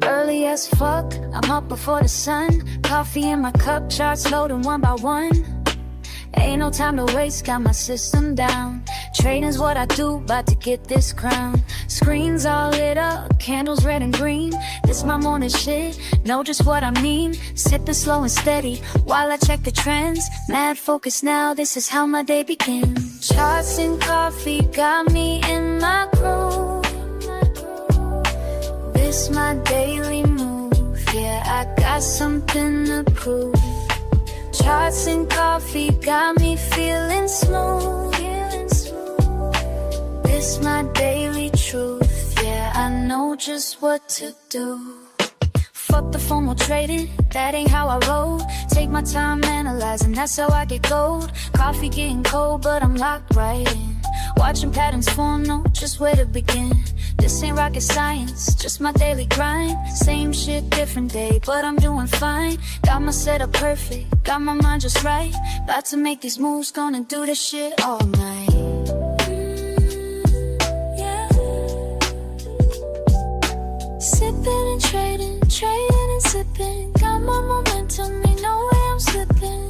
Early as fuck, I'm up before the sun. Coffee in my cup, charts loading one by one. Ain't no time to waste, got my system down. Trading's what I do, about to get this crown. Screens all lit up, candles red and green. This my morning shit, know just what I mean. Sipping slow and steady, while I check the trends. Mad focus now, this is how my day begins. Charts and coffee got me in my groove. This my daily move, yeah, I got something to prove. Charts and coffee got me feeling smooth. This my daily truth, yeah, I know just what to do. Fuck the formal trading, that ain't how I roll. Take my time analyzing, that's how I get gold. Coffee getting cold, but I'm locked right in. Watching patterns form, know just where to begin. This ain't rocket science, just my daily grind. Same shit, different day, but I'm doing fine. Got my setup perfect, got my mind just right. About to make these moves, gonna do this shit all night. Yeah. Sipping and trading, trading and sipping. Got my momentum, ain't no way I'm slipping.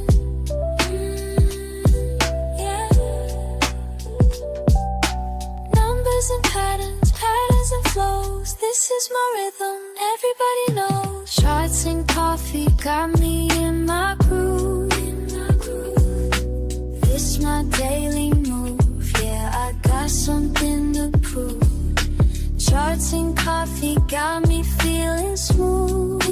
And patterns, patterns and flows. This is my rhythm, everybody knows. Charts and coffee got me in my groove. This my daily move, yeah, I got something to prove. Charts and coffee got me feeling smooth.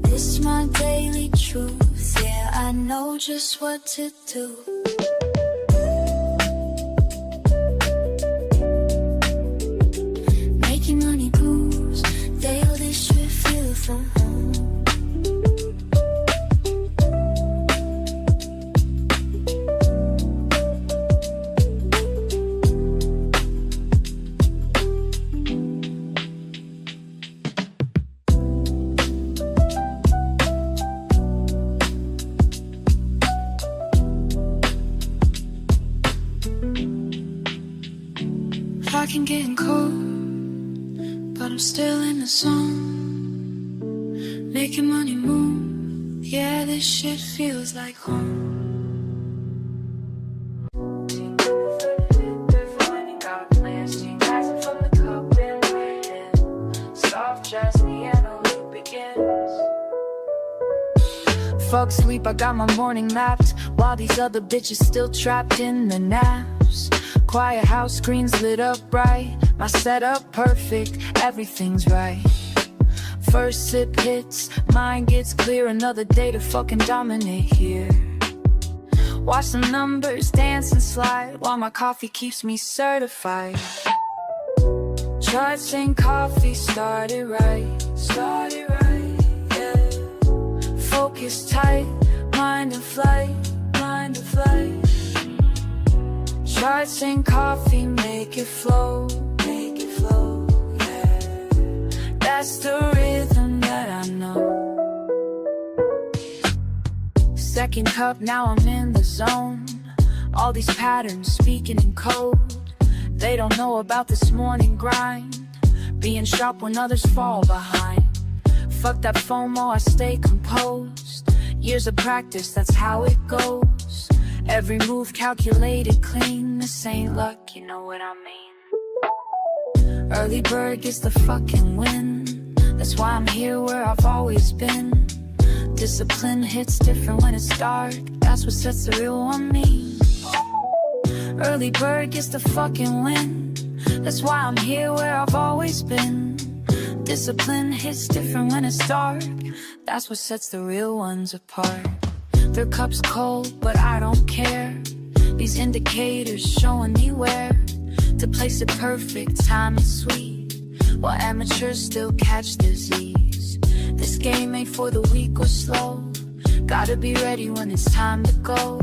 This my daily truth, yeah, I know just what to do. Money moves, they all this shit feel from home. I can get cold, but I'm still in the zone. Making money move, yeah, this shit feels like home. Fuck sleep, I got my morning mapped, while these other bitches still trapped in the naps. Quiet house, screens lit up bright. My setup perfect, everything's right. First sip hits, mind gets clear. Another day to fucking dominate here. Watch the numbers dance and slide, while my coffee keeps me certified. Charts and coffee started right, yeah. Focus tight, mind in flight, mind in flight. Charts and coffee make it flow, yeah. That's the rhythm that I know. Second cup, now I'm in the zone. All these patterns speaking in code. They don't know about this morning grind, being sharp when others fall behind. Fuck that FOMO, I stay composed. Years of practice, that's how it goes. Every move calculated clean. This ain't luck, you know what I mean. Early bird gets the fucking win. That's why I'm here where I've always been. Discipline hits different when it's dark. That's what sets the real one me. Early bird gets the fucking win. That's why I'm here where I've always been. Discipline hits different when it's dark. That's what sets the real ones apart. Their cup's cold, but I don't care. These indicators showing me where to place it perfect, time is sweet, while amateurs still catch disease. This game ain't for the weak or slow. Gotta be ready when it's time to go.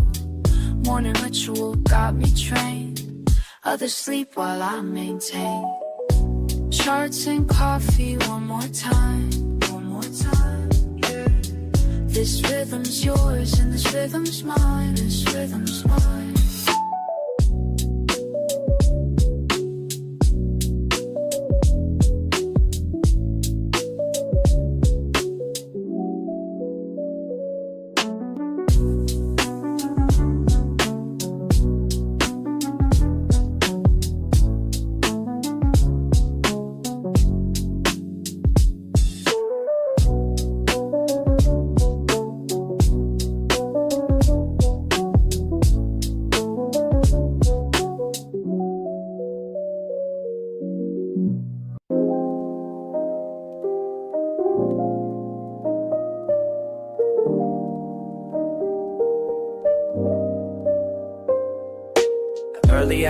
Morning ritual got me trained. Others sleep while I maintain. Charts and coffee one more time, yeah. This rhythm's yours and this rhythm's mine, this rhythm's mine.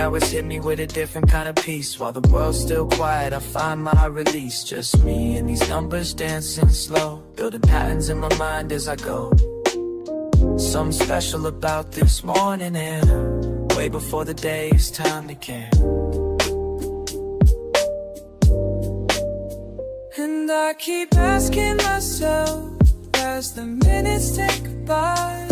hours hit me with a different kind of peace. While the world's still quiet, I find my release. Just me and these numbers dancing slow, building patterns in my mind as I go. Something special about this morning air, way before the day is time to care. And I keep asking myself as the minutes tick by,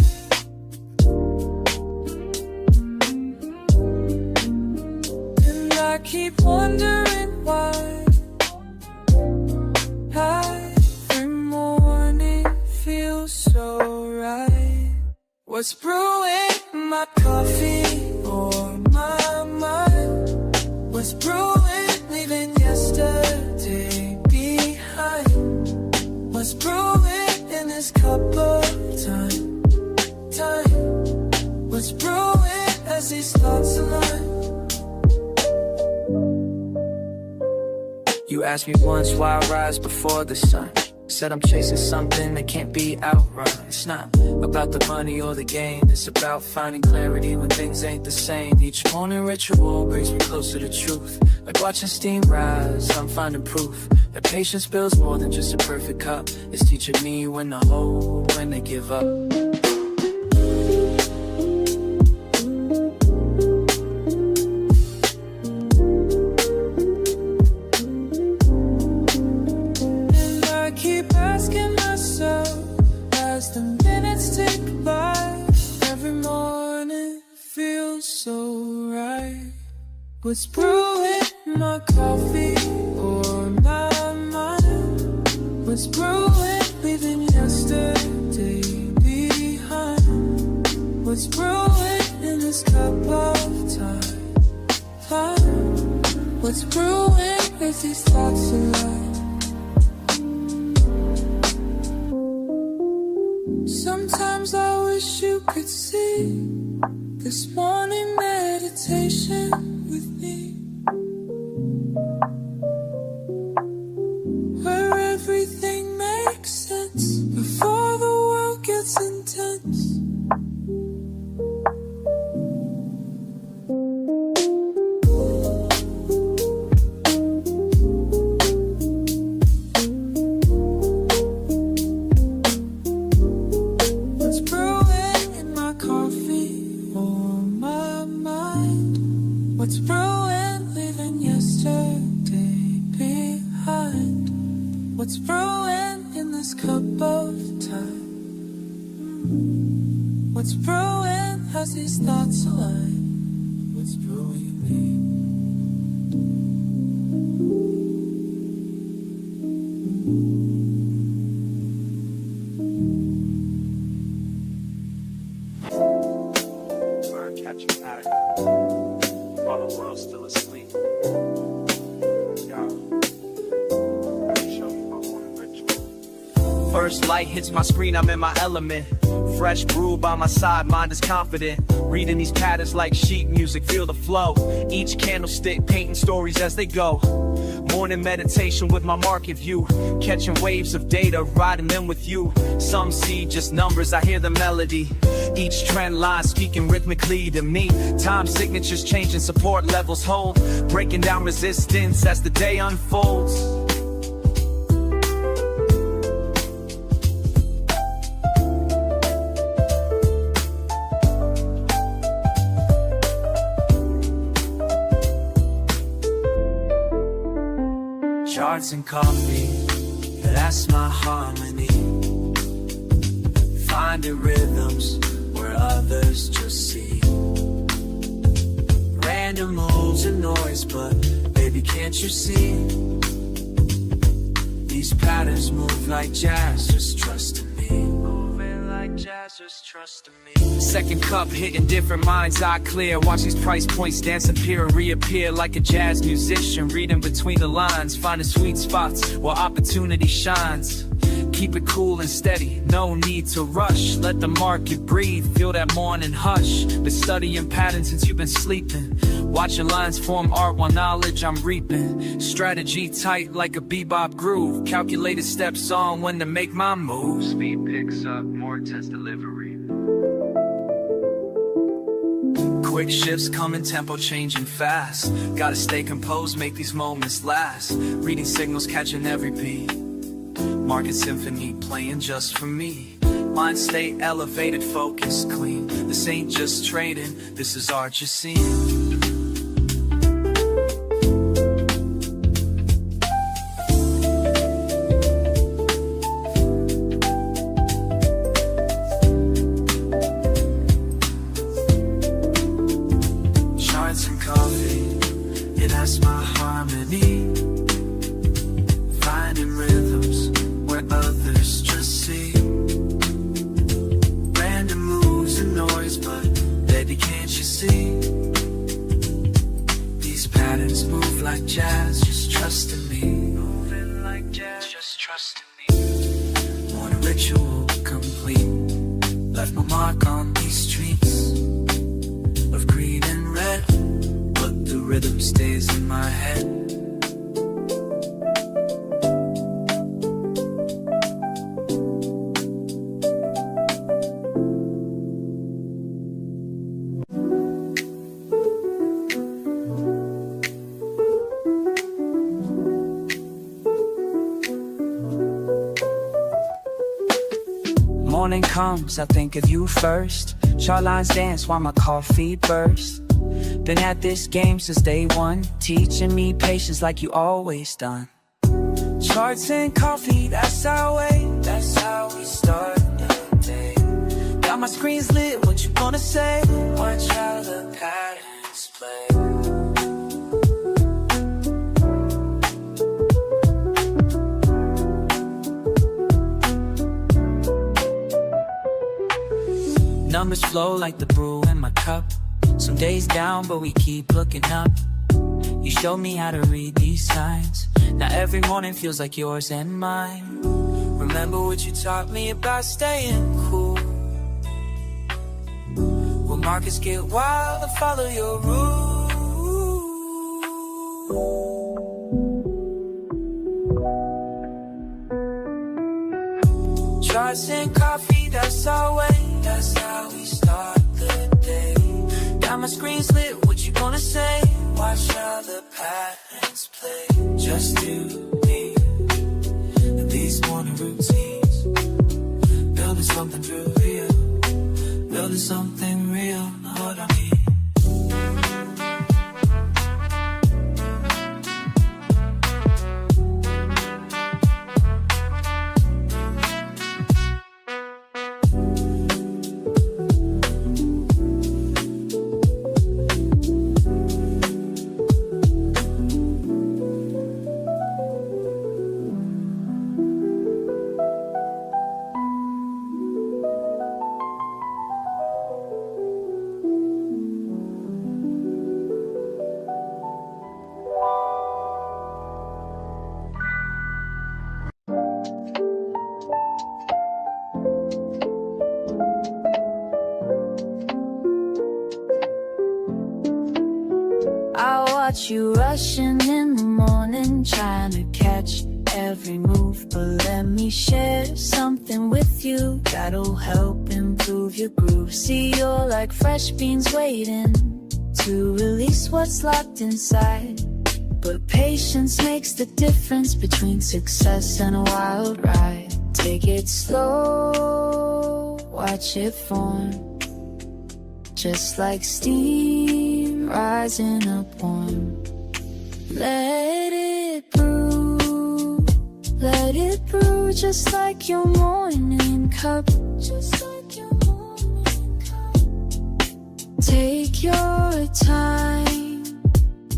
and I keep wondering why every morning feels so right. What's brewing in my coffee or my mind? What's brewing leaving yesterday behind? What's brewing in this cup of time? What's brewing as these thoughts align? You asked me once why I rise before the sun. Said I'm chasing something that can't be outrun. It's not about the money or the gain, it's about finding clarity when things ain't the same. Each morning ritual brings me closer to truth. Like watching steam rise, I'm finding proof that patience builds more than just a perfect cup. It's teaching me when to hold, when to give up. The minutes tick by, every morning feels so right. What's brewing in my coffee or my mind? What's brewing leaving yesterday behind? What's brewing in this cup of time? What's brewing as these thoughts align? Sometimes I wish you could see this morning meditation with me, where everything makes sense before the world gets intense. What's brewing, leaving yesterday behind? What's brewing in this cup of time? What's brewing as these thoughts align? What's brewing me? While the world's still asleep. First light hits my screen, I'm in my element. Fresh brew by my side, mind is confident. Reading these patterns like sheet music, feel the flow. Each candlestick painting stories as they go. Morning meditation with my market view. Catching waves of data, riding them with you. Some see just numbers, I hear the melody. Each trend line speaking rhythmically to me. Time signatures changing, support levels hold. Breaking down resistance as the day unfolds. Charts and coffee, that's my harmony. Finding rhythms where others just see. Random moves and noise, but baby, can't you see? These patterns move like jazz, just trust in me. Moving like jazz, just trust in me. Second cup hitting different minds, eye clear. Watch these price points dance, appear and reappear like a jazz musician. Reading between the lines, finding sweet spots where opportunity shines. Keep it cool and steady, no need to rush. Let the market breathe, feel that morning hush. Been studying patterns since you've been sleeping. Watching lines form art while knowledge I'm reaping. Strategy tight like a bebop groove. Calculated steps on when to make my moves. Speed picks up, more intense delivery. Quick shifts come in tempo, changing fast. Gotta stay composed, make these moments last. Reading signals, catching every beat. Market symphony playing just for me. Mind state elevated, focus clean. This ain't just trading, this is art you're seeing. Charts and coffee, yeah, that's my harmony. Finding rhythms where others just see. Random moves and noise, but baby, can't you see? These patterns move like jazz, just trust in me. Moving like jazz, just trust in me. Want a ritual complete. Left my mark on these streets of green and red, but the rhythm stays in my head. Morning comes, I think of you first. Chart lines dance while my coffee bursts. Been at this game since day one, teaching me patience like you always done. Charts and coffee, that's our way, that's how we start the day. Got my screens lit, what you gonna say? Watch how the patterns play. Numbers flow like the brew in my cup. Some days down, but we keep looking up. You showed me how to read these signs. Now every morning feels like yours and mine. Remember what you taught me about staying cool. When markets get wild, I follow your rules. Charts and coffee, that's our way. That's how we start the day. Got my screens lit, what you gonna say? Watch how the patterns play. Just you, me, and these morning routines. Building something real, building something real, what I mean. Watch you rushing in the morning, trying to catch every move. But let me share something with you that'll help improve your groove. See, you're like fresh beans waiting to release what's locked inside. But patience makes the difference between success and a wild ride. Take it slow, watch it form, just like steam rising up warm. Let it brew, just like your morning cup, just like your morning cup. Take your time,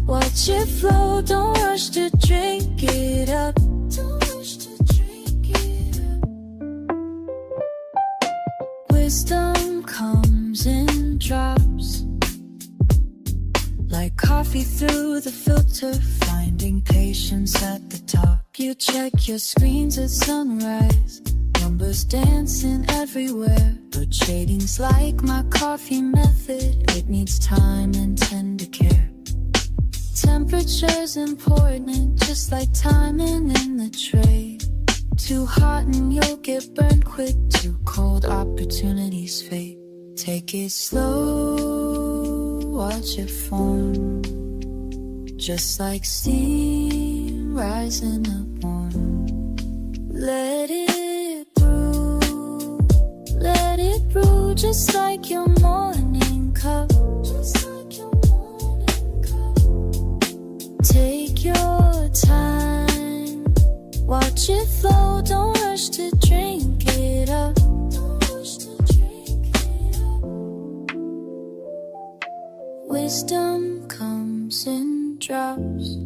watch it flow, don't rush to drink it up, don't rush to drink it up. Wisdom comes in drops, like coffee through the filter, finding patience at the top. You check your screens at sunrise, numbers dancing everywhere. But trading's like my coffee method, it needs time and tender care. Temperature's important, just like timing in the trade. Too hot and you'll get burned quick, too cold opportunities fade. Take it slow, watch it form, just like steam rising up warm. Let it brew, just like your morning cup. Take your time, watch it flow, don't rush to drink it up. Wisdom comes in drops,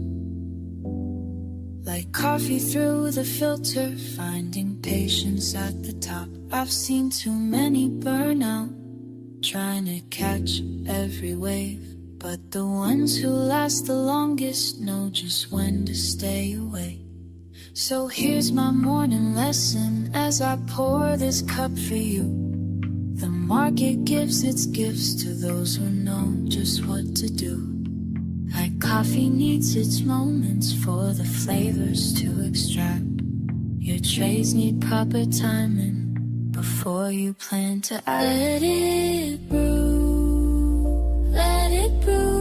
like coffee through the filter, finding patience at the top. I've seen too many burn out, trying to catch every wave, but the ones who last the longest know just when to stay away. So here's my morning lesson as I pour this cup for you. The market gives its gifts to those who know just what to do. Like coffee needs its moments for the flavors to extract. Your trades need proper timing before you plan to act. Let it brew,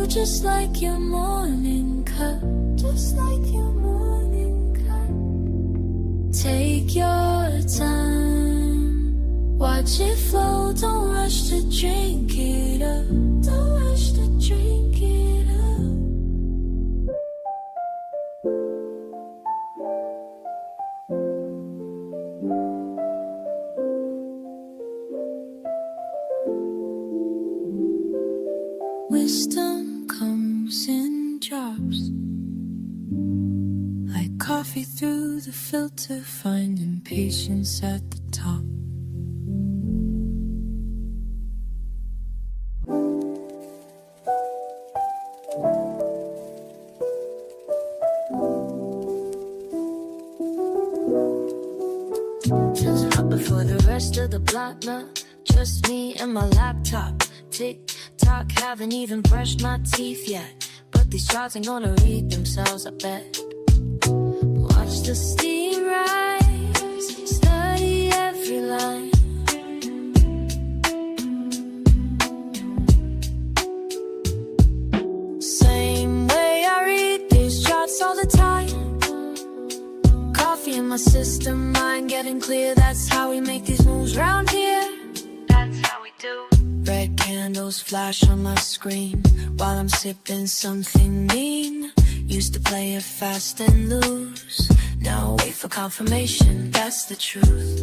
just like your morning cup. Just like your morning cup. Take your time, watch it flow, don't rush to drink it up. Don't rush to drink it up. Wisdom comes in drops, like coffee through the filter, finding patience at the top. Just up before the rest of the block now, just me and my laptop. Tick-tock, haven't even brushed my teeth yet, but these charts ain't gonna read themselves, I bet. Watch the steam rise, study every line. Same way I read these charts all the time. Coffee in my system, mind getting clear. That's how we make these moves round here. That's how we do. Red candles flash on my screen while I'm sipping something mean. Used to play it fast and lose, now wait for confirmation, that's the truth.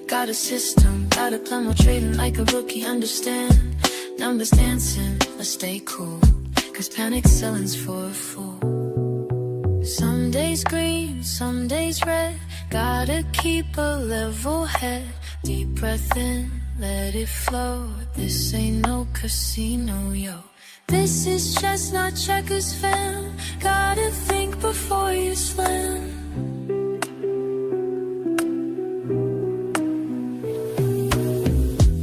Got a system, got a plan, I'm trading like a rookie, understand. Numbers dancing, I stay cool, cause panic selling's for a fool. Some days green, some days red, gotta keep a level head. Deep breath in, let it flow, this ain't no casino, yo. This is just not checkers, fam. Gotta think before you slam.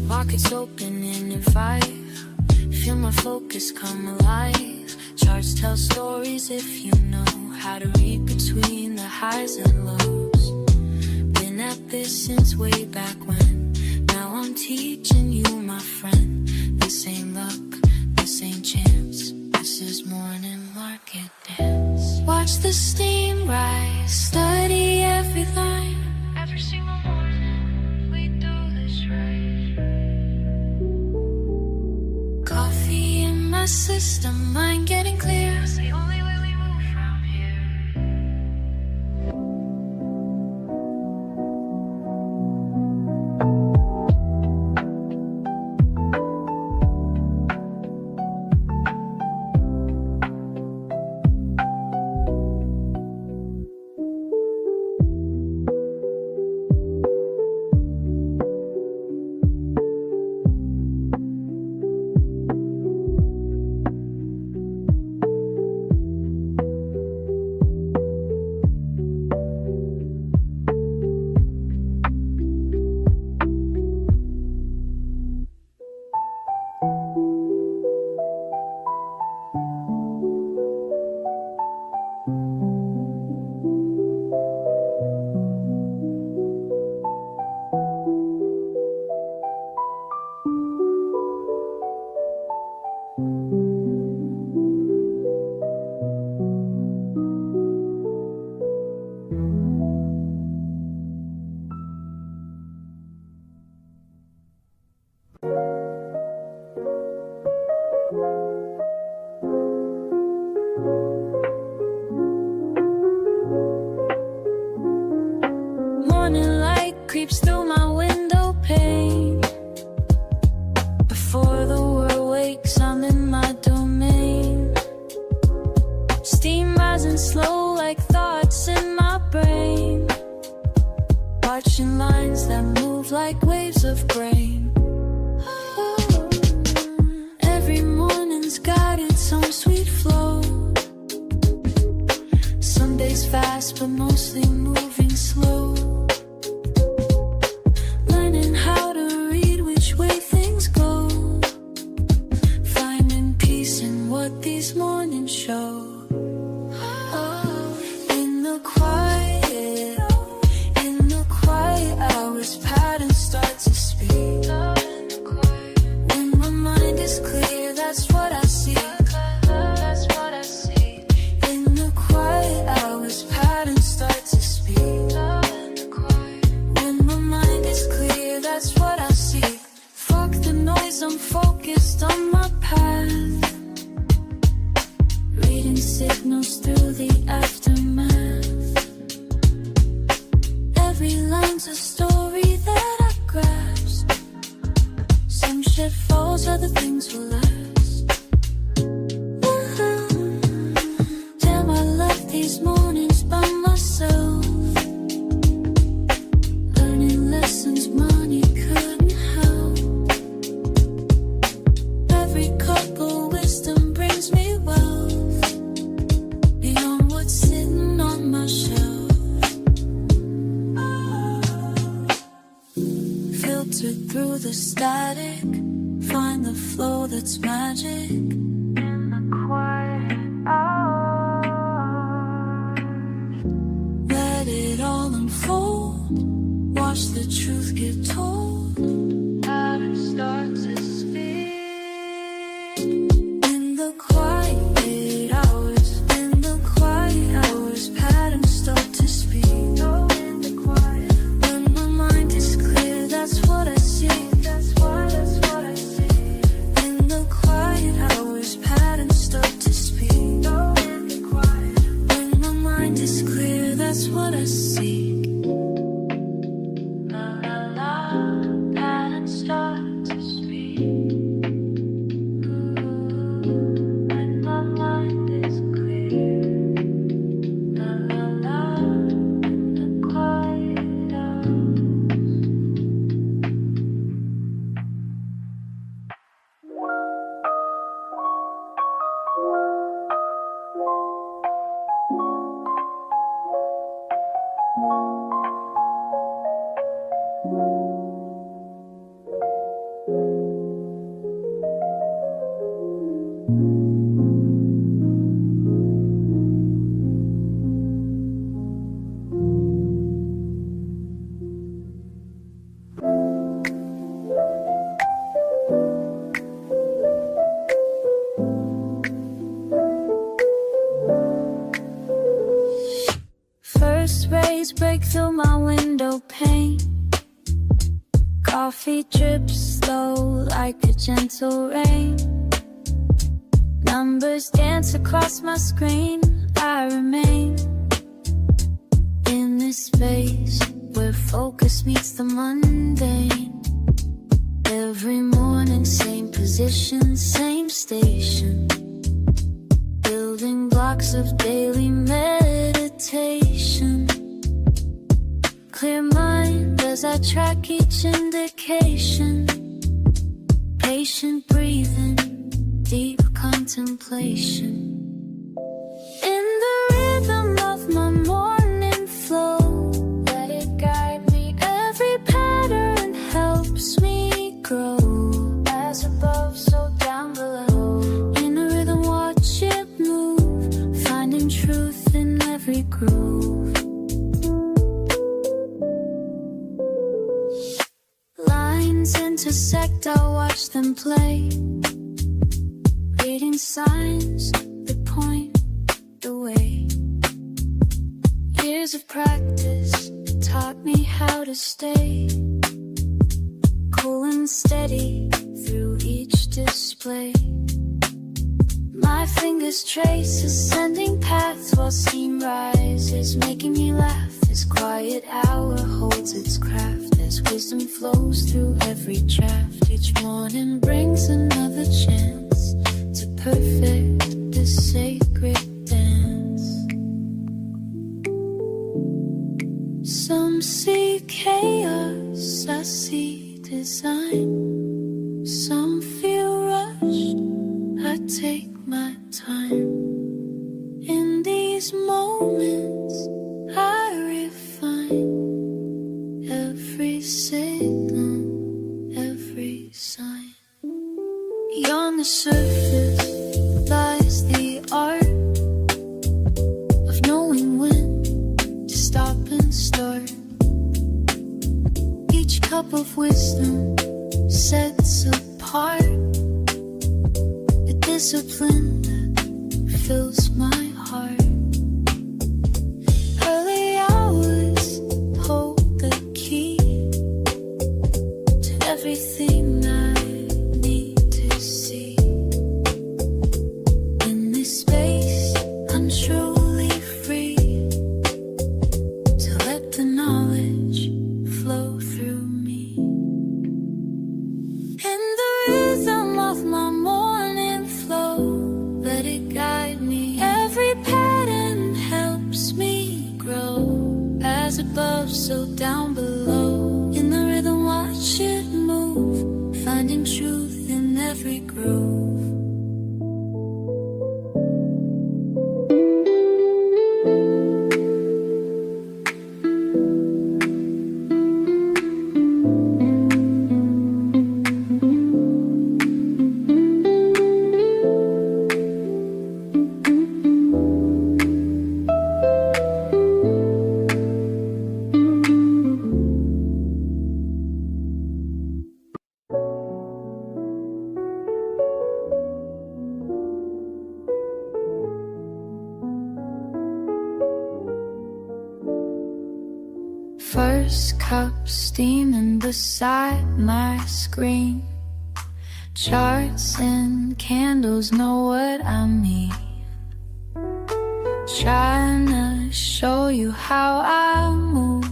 Markets opening in 5. Feel my focus come alive. Charts tell stories if you know how to read between the highs and lows. Been at this since way back when. Now I'm teaching you, my friend. This ain't luck, this ain't chance, this is morning market dance. Watch the steam rise, study every line. Every single morning, we do this right. Coffee in my system, mind getting clear. It's the only way we move from here. morning light creeps through my window pane. Before the world wakes, I'm in my domain. Steam rising slow like thoughts in my brain, watching lines that move like waves of grain. Every morning's got its own sweet flow. Some days fast, but mostly moving slow. Learning how to read which way things go, finding peace in what these mornings show. In the quiet hours, patterns start to speak. When my mind is clear, that's what I see. In the quiet hours, patterns start to speak. When my mind is clear, that's what I see. Fuck the noise, I'm focused on my path, reading signals through the aftermath. Every line's a story that I grasp. Some shit falls, other things will last. Damn, I left these mornings by myself, learning lessons money couldn't help. Every cup of wisdom brings me wealth, beyond what's sitting on my shelf. Filtered through the static, find the flow that's magic. In the quiet hours, let it all unfold, watch the truth get told. Patterns start to speak. In the quiet hours, patterns start to speak. When my mind is clear, that's what I see. In the quiet hours, patterns start to speak. When my mind is clear, that's what I see. La la la, patterns start to speak. When my mind is clear, la la la, the quiet hours. First rays break through my window pane. Coffee drips slow like a gentle rain. Numbers dance across my screen. I remain in this space where focus meets the mundane. Every morning, same position, same station. Building blocks of daily meditation. Clear mind as I track each indication. Patient breathing, deep contemplation. In the rhythm of my morning flow, let it guide me. Every pattern helps me grow. As above, so down below. In a rhythm, watch it move, finding truth in every groove. Lines intersect, I'll watch them play. Reading signs that point the way. Years of practice taught me how to stay cool and steady through each display. My fingers trace ascending paths while steam rises, making me laugh. This quiet hour holds its craft as wisdom flows through every draft. Each morning brings another chance to perfect this sacred dance. Some see chaos, I see design. Some feel rushed, I take my time. In these moments I refine every signal, every sign. On the surface lies the art of knowing when to stop and start. Each cup of wisdom sets apart the discipline that fills my heart. Early hours hold the key to everything I need to see. In this space, I'm truly free to let the knowledge flow through me. In the rhythm of my morning flow, let it guide me. Every pattern helps me grow. As above, so down below. In the rhythm, watch it move, finding truth in every groove. First cup steaming beside my screen. Charts and candles know what I mean. Trying to show you how I move.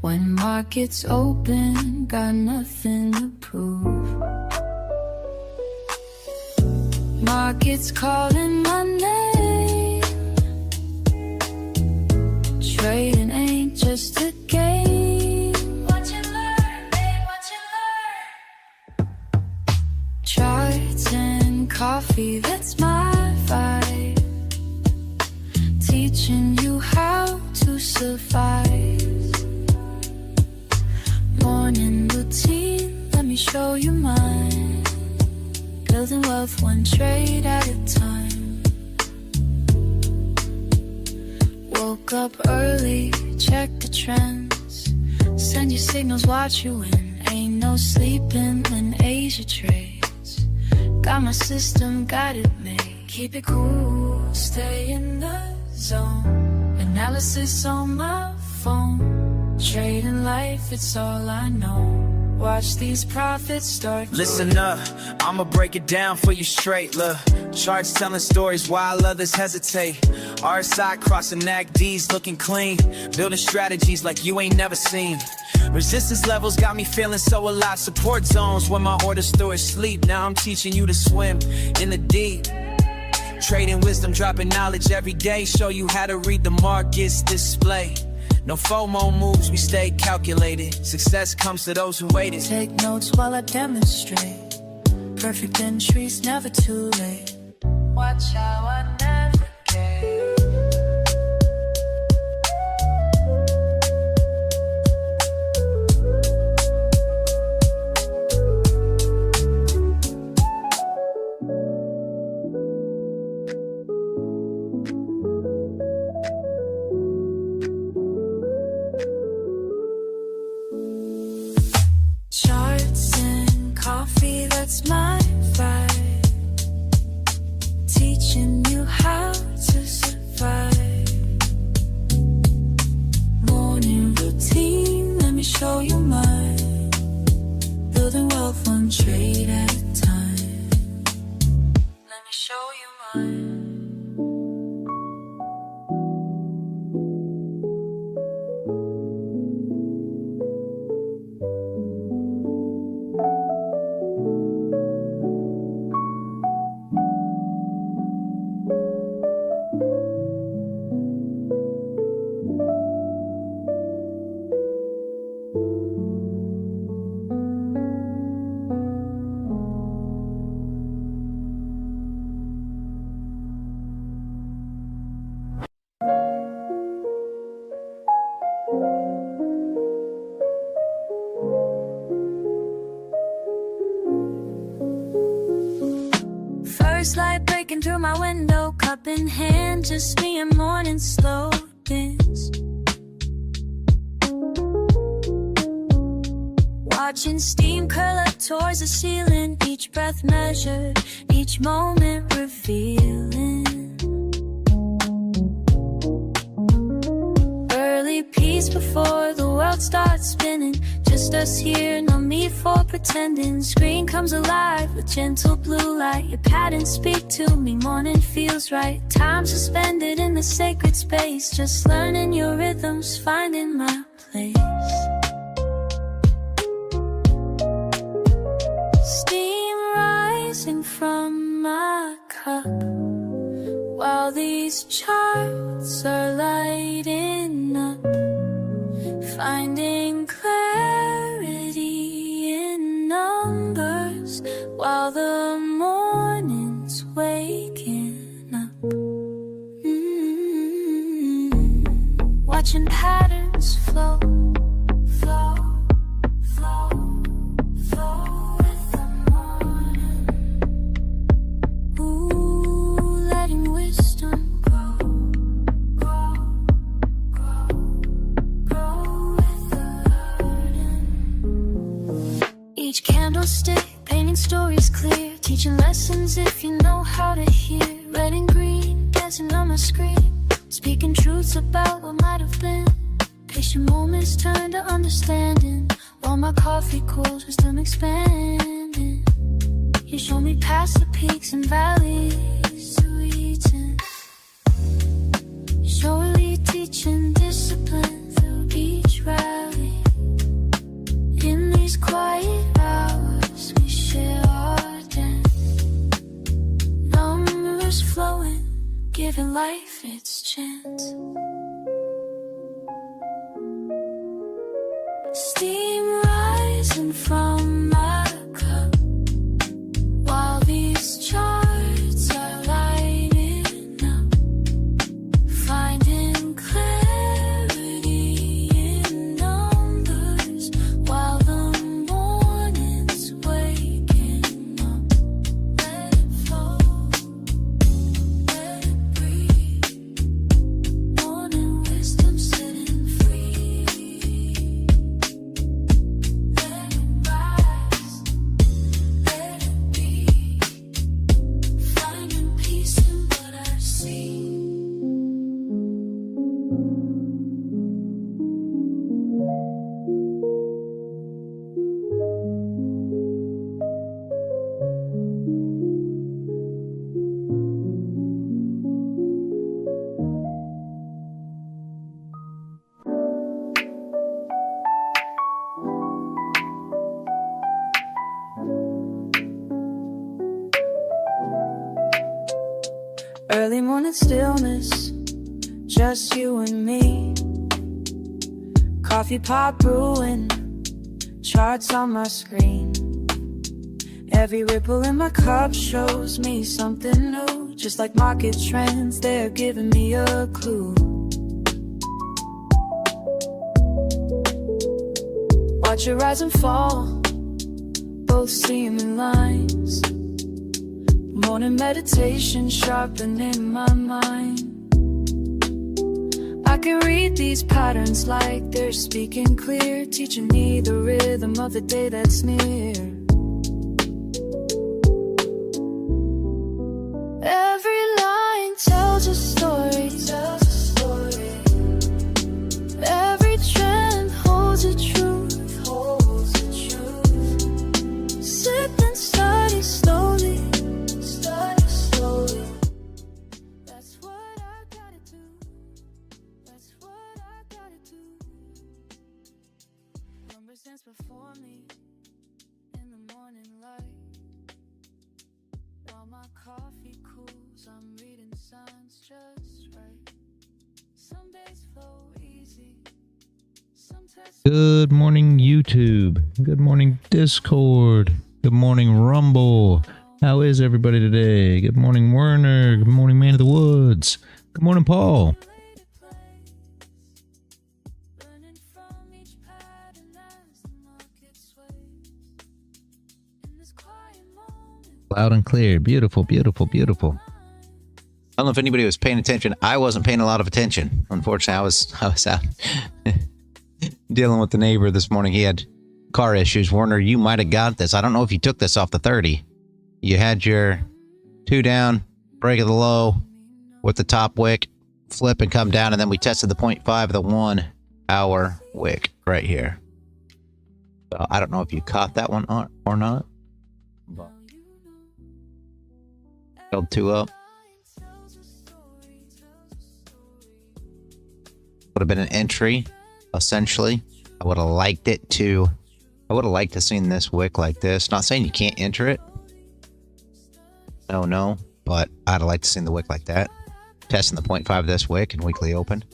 When markets open, got nothing to prove. Markets calling my name. Trading ain't just a game. Watch and learn, babe, watch and learn. Charts and coffee, that's my vibe. Teaching you how to survive. Morning routine, let me show you mine. Building wealth one trade at a time. Woke up early, check the trends. Send your signals, watch you win. Ain't no sleeping when Asia trades. Got my system, got it made. Keep it cool, stay in the zone. Analysis on my phone. Trading life, it's all I know. Watch these profits start. Listen up, I'ma break it down for you straight. Look, charts telling stories while others hesitate. RSI crossing NACDs looking clean. Building strategies like you ain't never seen. Resistance levels got me feeling so alive. Support zones when my orders through is sleep. Now I'm teaching you to swim in the deep. Trading wisdom, dropping knowledge every day. Show you how to read the markets display. No FOMO moves, we stay calculated. Success comes to those who waited. Take notes while I demonstrate. Perfect entries, never too late. Watch how I navigate. Charts and coffee, that's my vibe. Teaching you how to survive. Morning routine, let me show you mine. Building wealth one trade at a time. Let me show you mine. First light breaking through my window, cup in hand, just me and morning slow dance. Watching steam curl up towards the ceiling, each breath measured, each moment revealing. Early peace before the world starts spinning, just us here, no need for pretending. Screen comes alive with gentle blue light, your patterns speak to me, morning feels right. Time suspended in the sacred space, just learning your rhythms, finding my place. Steam rising from my cup, while these charts are lighting up, finding clarity in numbers, while the morning's waking up. Watching patterns flow, flow, flow, flow with the morning. Ooh, letting wisdom grow, grow, grow, grow with the learning. Each candlestick painting stories clear, teaching lessons if you know how to hear. Red and green dancing on my screen, speaking truths about what might have been. Patient moments turn to understanding, while my coffee cools, wisdom expanding. You show me past the peaks and valleys to reaching. Surely teaching discipline through each rally. In these quiet hours we share our dance, numbers flowing, giving life its chance. Steam rising from my cup, while these charts are lighting up, finding clarity in numbers, while the morning's waking up. Let it flow, let it breathe, morning wisdom sitting free. Let it rise, let it be, finding peace in what I see. Early morning stillness, just you and me. Coffee pot brewing, charts on my screen. Every ripple in my cup shows me something new. Just like market trends, they're giving me a clue. Watch it rise and fall, both seem in lines. Morning meditation sharpening my mind. I can read these patterns like they're speaking clear, teaching me the rhythm of the day that's near. Every line tells a story, every trend holds a truth, Sip and study slowly, that's what I gotta do, that's what I gotta do. Numbers dance before me in the morning light, while my coffee cools, I'm reading signs just right. Some days flow easy, sometimes. Good morning, YouTube. Good morning, Discord. Good morning, Rumble. How is everybody today? Good morning, Werner. Good morning, Man of the Woods. Good morning, Paul. Loud and clear. Beautiful, beautiful, beautiful. I don't know if anybody was paying attention. I wasn't paying a lot of attention. Unfortunately, I was out dealing with the neighbor this morning. He had car issues. Warner, you might have got this. I don't know if you took this off the 30. You had your 2 down, break of the low with the top wick, flip and come down, and then we tested the 0.5 of the 1 hour wick right here. So I don't know if you caught that one or not. But held 2 up. Would have been an entry, essentially. I would have liked it to. I would have liked to seen this wick like this. Not saying you can't enter it. No, but I'd have liked to seen the wick like that. Testing the 0.5 of this wick and weekly open.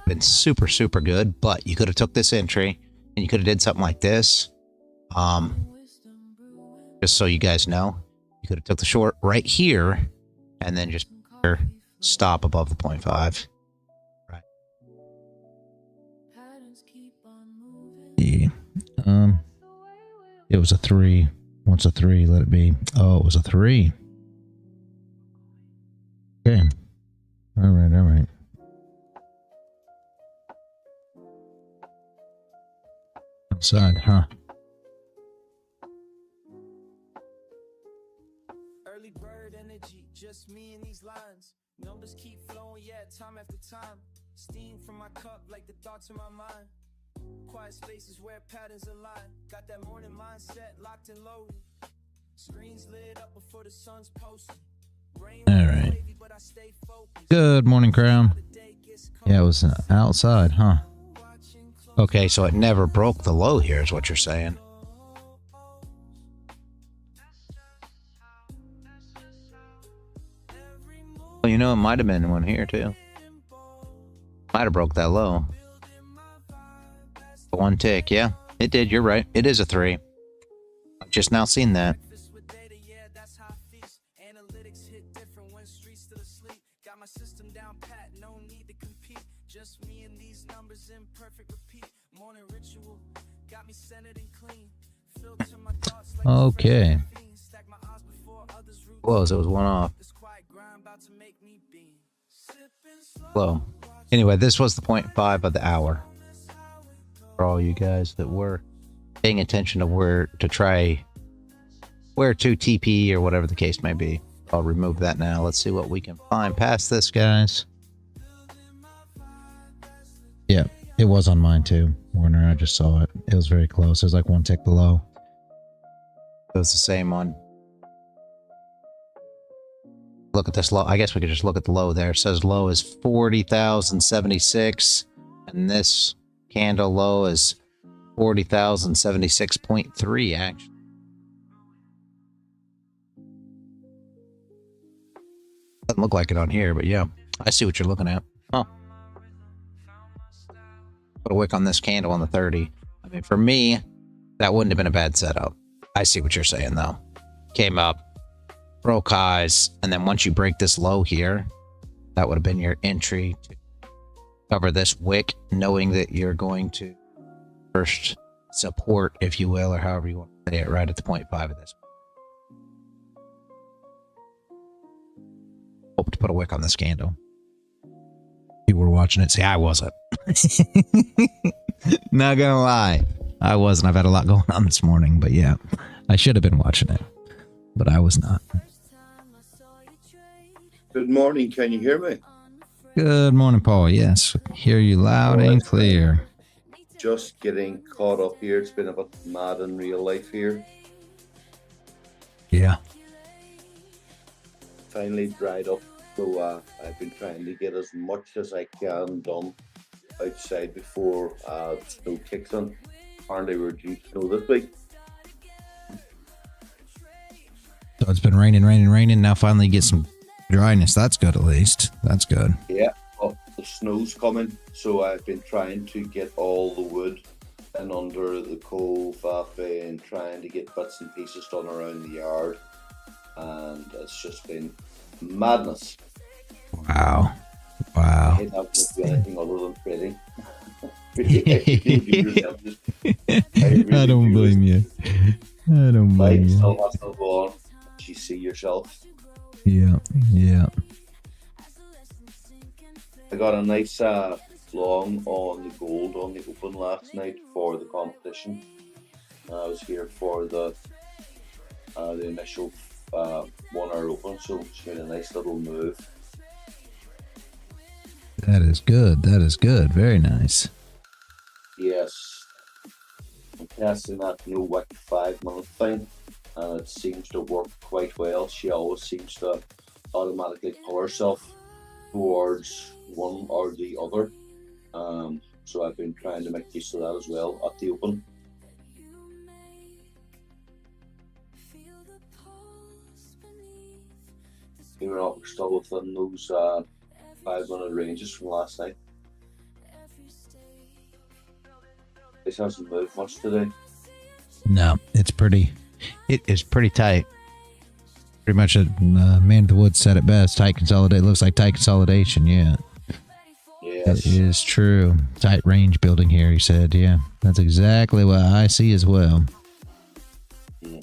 Been super, super good, but you could have took this entry and you could have did something like this. Just so you guys know, you could have took the short right here and then just stop above the 0.5. Right. Yeah. It was a 3. What's a 3? Let it be. Oh, it was a 3. Okay. All right. Outside, huh? Early bird energy, just me and these lines. Numbers keep flowing, yeah, time after time. Steam from my cup like the thoughts in my mind. Quiet spaces where patterns align. Got that morning mindset locked and loaded. Screens lit up before the sun's posted. All right. Good morning, Crown. Yeah, it was outside, huh? Okay, so it never broke the low here, is what you're saying. Well, you know, it might have been one here, too. Might have broke that low. 1 tick, yeah. It did, you're right. It is a 3. I've just now seen that. Okay. Close, it was 1 off. Low. Anyway, this was the 0.5 of the hour. For all you guys that were paying attention to where to TP or whatever the case may be. I'll remove that now. Let's see what we can find past this, guys. Yeah, it was on mine too, Warner. I just saw it. It was very close. It was like 1 tick below. It was the same on. Look at this low. I guess we could just look at the low there. It says low is 40,076, and this candle low is 40,076.3 actually. Doesn't look like it on here, but yeah, I see what you're looking at. Huh. Put a wick on this candle on the 30. I mean, for me, that wouldn't have been a bad setup. I see what you're saying though. Came up, broke highs, and then once you break this low here, that would have been your entry to cover this wick, knowing that you're going to first support, if you will, or however you want to say it, right at the 0.5 of this. Hope to put a wick on this candle. You were watching it. See, I wasn't. Not gonna lie, I wasn't. I've had a lot going on this morning, but yeah, I should have been watching it, but I was not. Good morning. Can you hear me? Good morning, Paul. Yes, hear you loud and clear. Just getting caught up here. It's been a bit mad in real life here. Yeah. Finally dried up. So I've been trying to get as much as I can done outside before the snow kicks in. Apparently we're due snow this week. So it's been raining. Now finally get some dryness. That's good, at least. That's good. Yeah, well, the snow's coming. So I've been trying to get all the wood and under the cove and trying to get bits and pieces done around the yard. And it's just been madness. Wow. I don't do anything other than trading. I don't blame you. I don't blame you. Still has to go on. She's see yourself. Yeah, yeah. I got a nice long on the gold on the open last night for the competition. I was here for the initial 1 hour open, so it's made a nice little move. That is good. That is good. Very nice. Yes, I'm testing that no wick 5-minute thing, and it seems to work quite well. She always seems to automatically pull herself towards one or the other. So I've been trying to make use of that as well at the open. We're still within those 5-minute ranges from last night. This hasn't moved much today. No, it is pretty tight. Pretty much a Man of the Woods said it best. Tight consolidate looks like tight consolidation. Yeah. Yes. It is true. Tight range building here, he said. Yeah, that's exactly what I see as well. Yeah.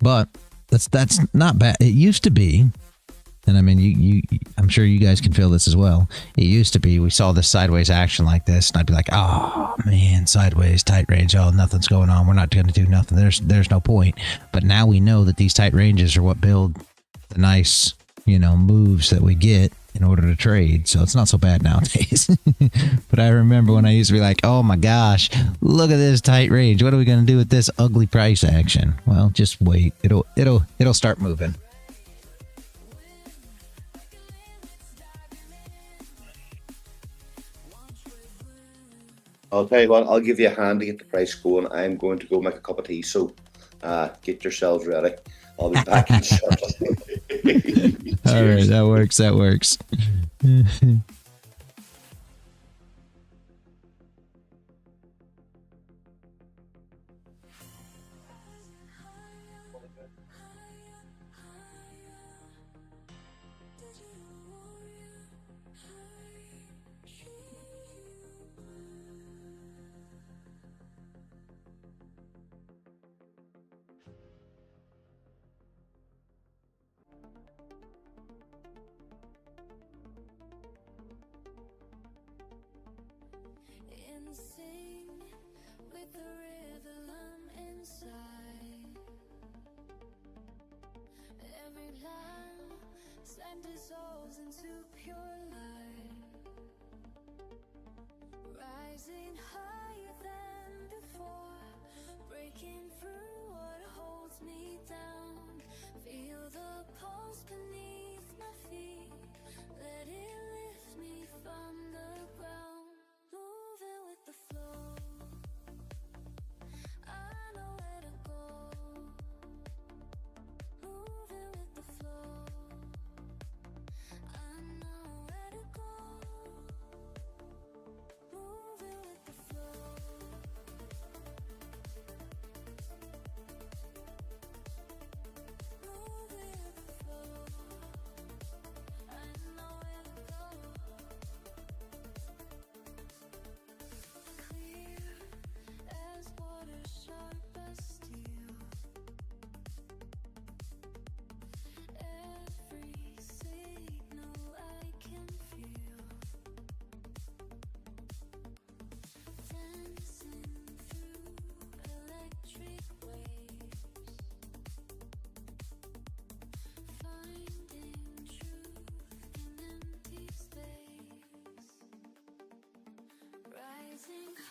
But that's not bad. It used to be, and I mean, I'm sure you guys can feel this as well. It used to be we saw this sideways action like this, and I'd be like, oh man, sideways, tight range. Oh, nothing's going on. We're not going to do nothing. There's no point. But now we know that these tight ranges are what build the nice, moves that we get in order to trade. So it's not so bad nowadays. But I remember when I used to be like, oh my gosh, look at this tight range. What are we going to do with this ugly price action? Well, just wait. It'll start moving. I'll tell you what, I'll give you a hand to get the price going. I'm going to go make a cup of tea, so get yourselves ready. I'll be back in shortly. All right, that works. Dissolves into pure light, rising higher than before, breaking through what holds me down. Feel the pulse beneath my feet, let it lift me from the ground. Moving with the flow, I know where to go. Moving with the flow,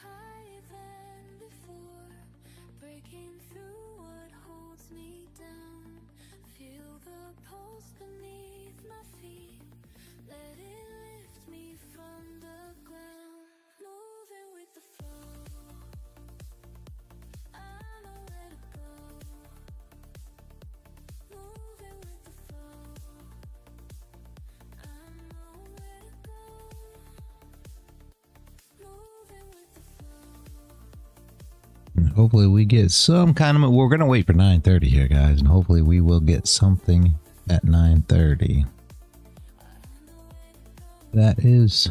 higher than before, breaking through what holds me down. Feel the pulse beneath my feet, let it lift me from the ground. Moving with the flow, I know where to go. Moving with the flow, I know where to go. Hopefully we get some kind of, we're going to wait for 9:30 here, guys, and hopefully we will get something at 9:30. That is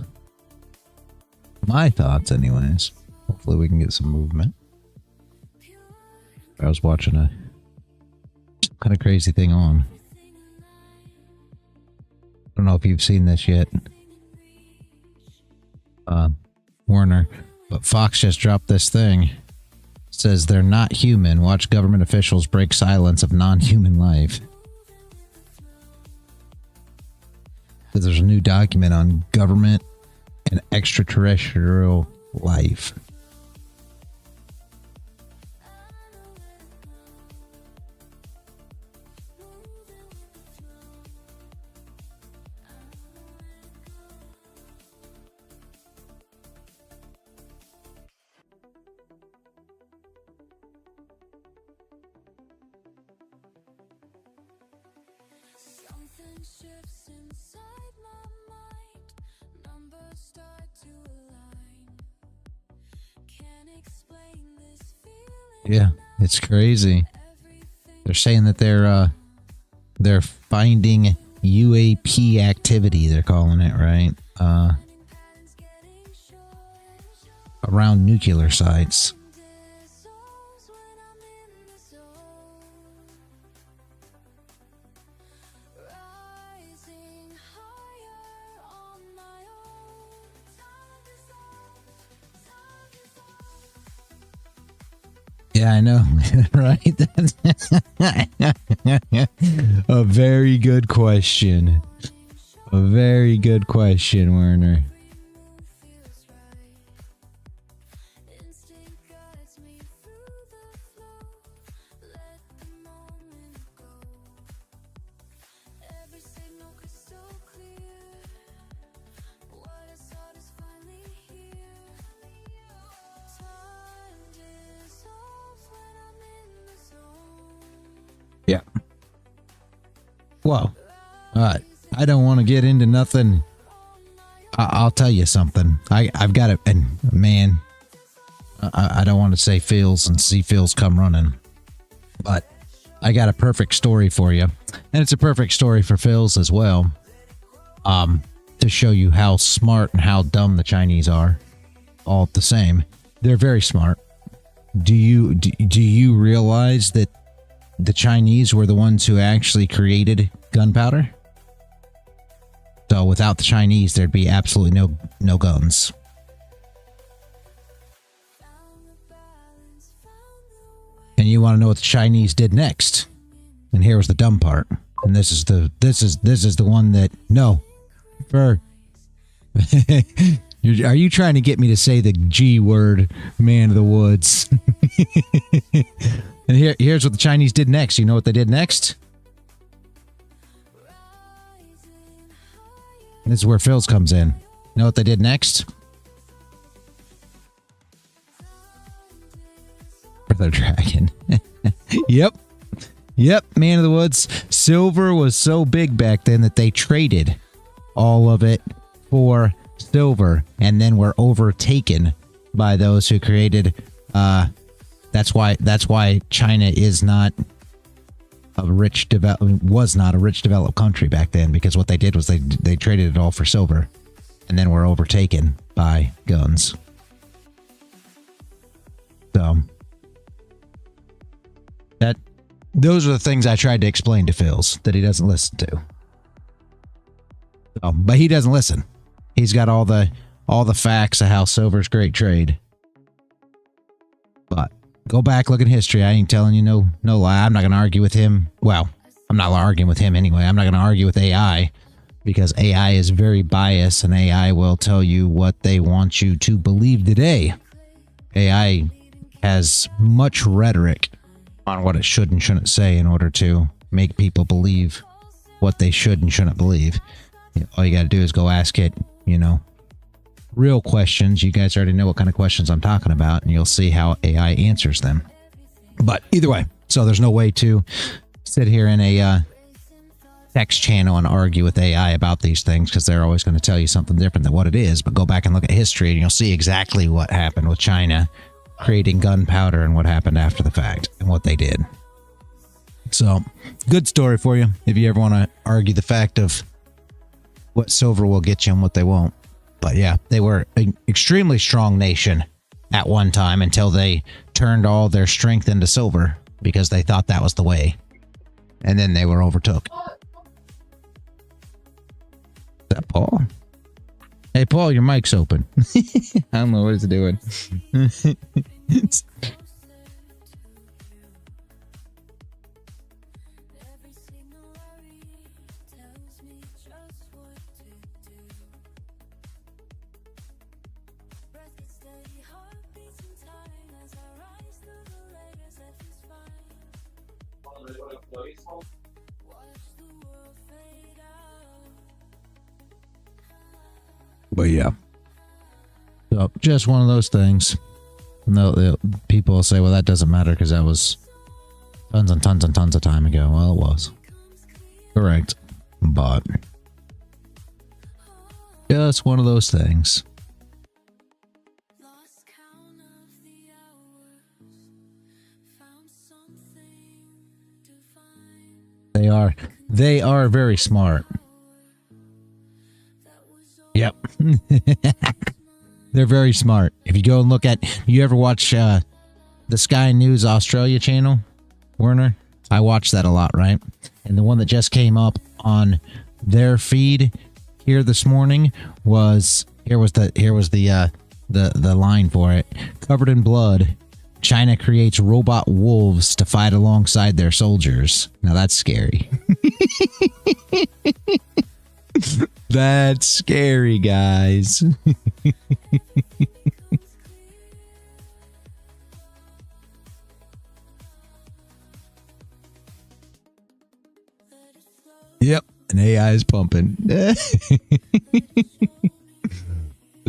my thoughts anyways. Hopefully we can get some movement. I was watching a kind of crazy thing on. I don't know if you've seen this yet, Warner, but Fox just dropped this thing. It says they're not human. Watch government officials break silence of non-human life. There's a new document on government and extraterrestrial life. Yeah, it's crazy. They're saying that they're finding UAP activity, they're calling it, right? Around nuclear sites. Yeah, I know, right? A very good question. A very good question, Werner. Yeah. Well, I don't want to get into nothing. I'll tell you something. I've got it, and man, I don't want to say feels and see feels come running, but I got a perfect story for you, and it's a perfect story for Phil's as well. To show you how smart and how dumb the Chinese are, all the same. They're very smart. Do you realize that the Chinese were the ones who actually created gunpowder? So without the Chinese, there'd be absolutely no guns. And you want to know what the Chinese did next? And here was the dumb part. And this is the one that are you trying to get me to say the G word, man of the woods? And here's what the Chinese did next. You know what they did next? And this is where Phil's comes in. You know what they did next? For the dragon. Yep, man of the woods. Silver was so big back then that they traded all of it for silver, and then were overtaken by those who created that's why China is not a rich developed country back then, because what they did was they traded it all for silver, and then were overtaken by guns. So those are the things I tried to explain to Phil's that he doesn't listen to. So, but he doesn't listen. He's got all the facts of how silver's great trade. But go back, look at history. I ain't telling you no lie. I'm not going to argue with him. Well, I'm not arguing with him anyway. I'm not going to argue with AI, because AI is very biased, and AI will tell you what they want you to believe today. AI has much rhetoric on what it should and shouldn't say in order to make people believe what they should and shouldn't believe. All you got to do is go ask it, real questions. You guys already know what kind of questions I'm talking about, and you'll see how AI answers them. But either way, so there's no way to sit here in a text channel and argue with AI about these things, because they're always going to tell you something different than what it is. But go back and look at history, and you'll see exactly what happened with China creating gunpowder, and what happened after the fact, and what they did. So, good story for you if you ever want to argue the fact of what silver will get you and what they won't. But yeah, they were an extremely strong nation at one time, until they turned all their strength into silver, because they thought that was the way. and then they were overtook. Is that Paul? Hey, Paul, your mic's open. I don't know what it's doing. But yeah. So just one of those things. No, people will say, well, that doesn't matter because that was tons and tons and tons of time ago. Well, it was. Correct. But just one of those things. They are very smart. Yep. They're very smart. If you go and look at, you ever watch the Sky News Australia channel, Werner? I watch that a lot, right? And the one that just came up on their feed here this morning was the line for it. Covered in blood, China creates robot wolves to fight alongside their soldiers. Now that's scary. That's scary, guys. Yep, an AI is pumping. So,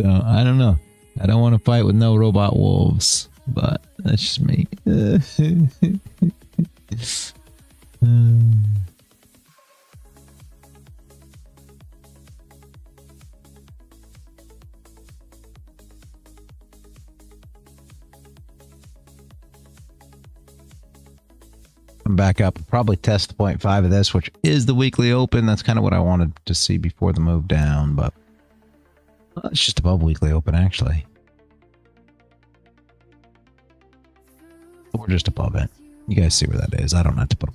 I don't know. I don't want to fight with no robot wolves, but that's just me. I'm back up. Probably test the 0.5 of this, which is the weekly open. That's kind of what I wanted to see before the move down, but it's just above weekly open, actually. We're just above it. You guys see where that is. I don't have to put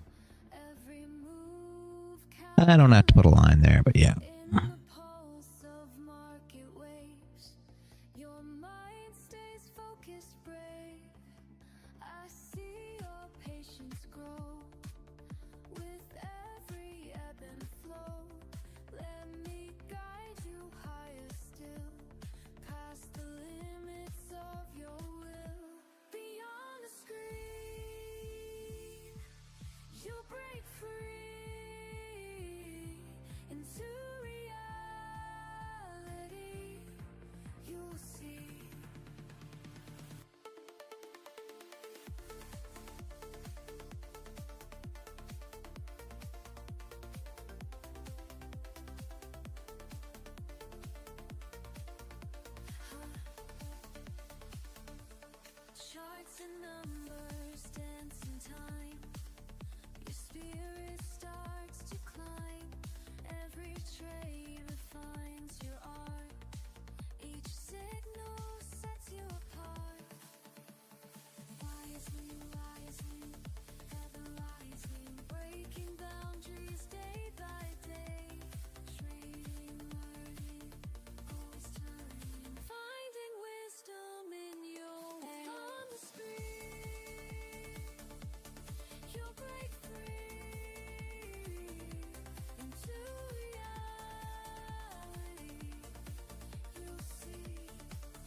a line there, but yeah.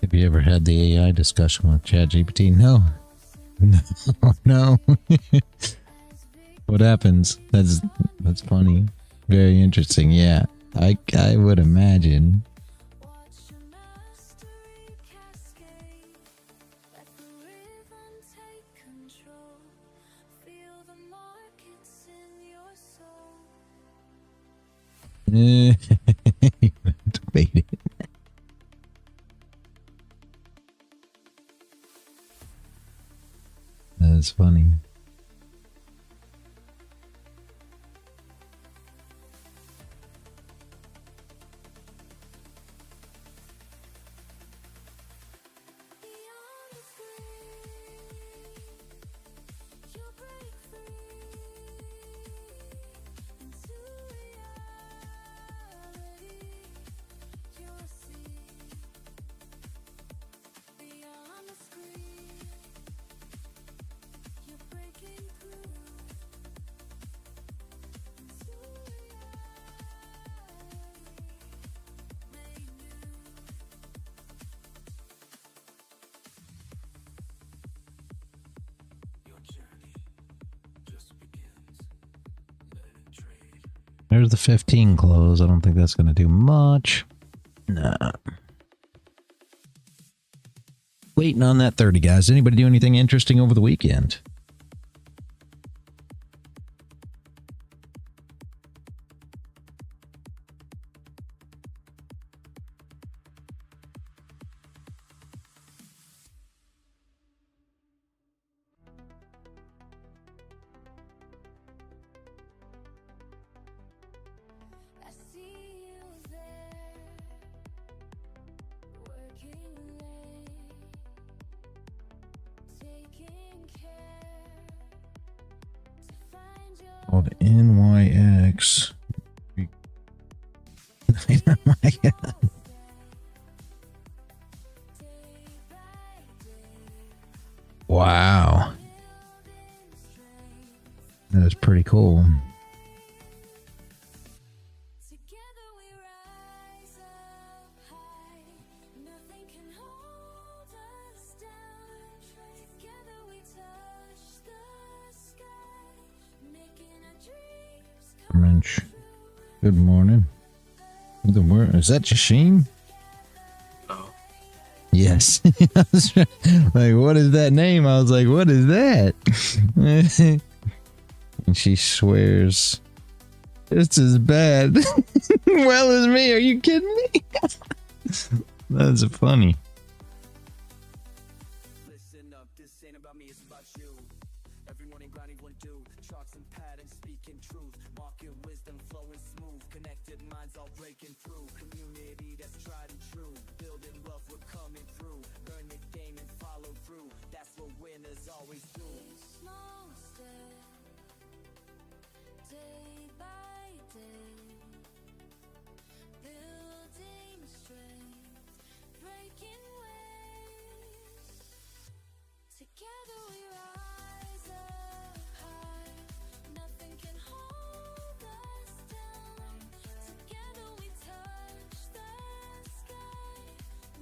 Have you ever had the AI discussion with ChatGPT? No. No. What happens? That's funny. Very interesting. Yeah, I would imagine. Debate it. That's funny. There's the 15 close. I don't think that's going to do much. Nah. Waiting on that 30, guys. Anybody do anything interesting over the weekend? I see you there, working late, taking care to find your Called NYX. Oh my God. Wow. That is pretty cool. Together we rise up high. Nothing can hold us down. Together we touch the sky, making our dreams come Wrench. Good morning. Is that Jashim? Oh, Yes. I was like, what is that name? I was like, what is that? And she swears, it's as bad well as me. Are you kidding me? That's funny. Listen up, this ain't about me, it's about you. Every morning grinding one do, charts and patterns speaking truth, market wisdom flowing smooth, connected minds all breaking through, community that's tried and true, building wealth we're coming through, earn the game and follow through, that's what winners always do. small step, day by day, building strength, breaking waves. Together we rise up high, nothing can hold us down. Together we touch the sky,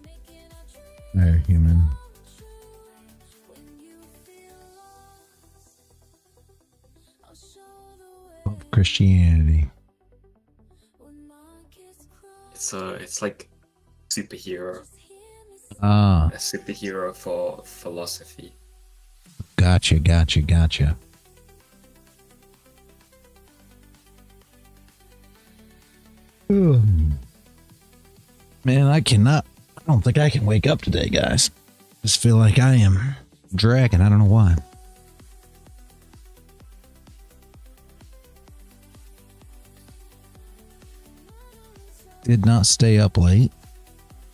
making our dreams There, human. come true. When you feel lost, I'll show the way. Of Christianity. When markets cross, it's like superhero, just hear me Ah, a superhero for philosophy. gotcha. Ugh. Man, I don't think I can wake up today, guys. Just feel like I am dragging. I don't know why. Did not stay up late.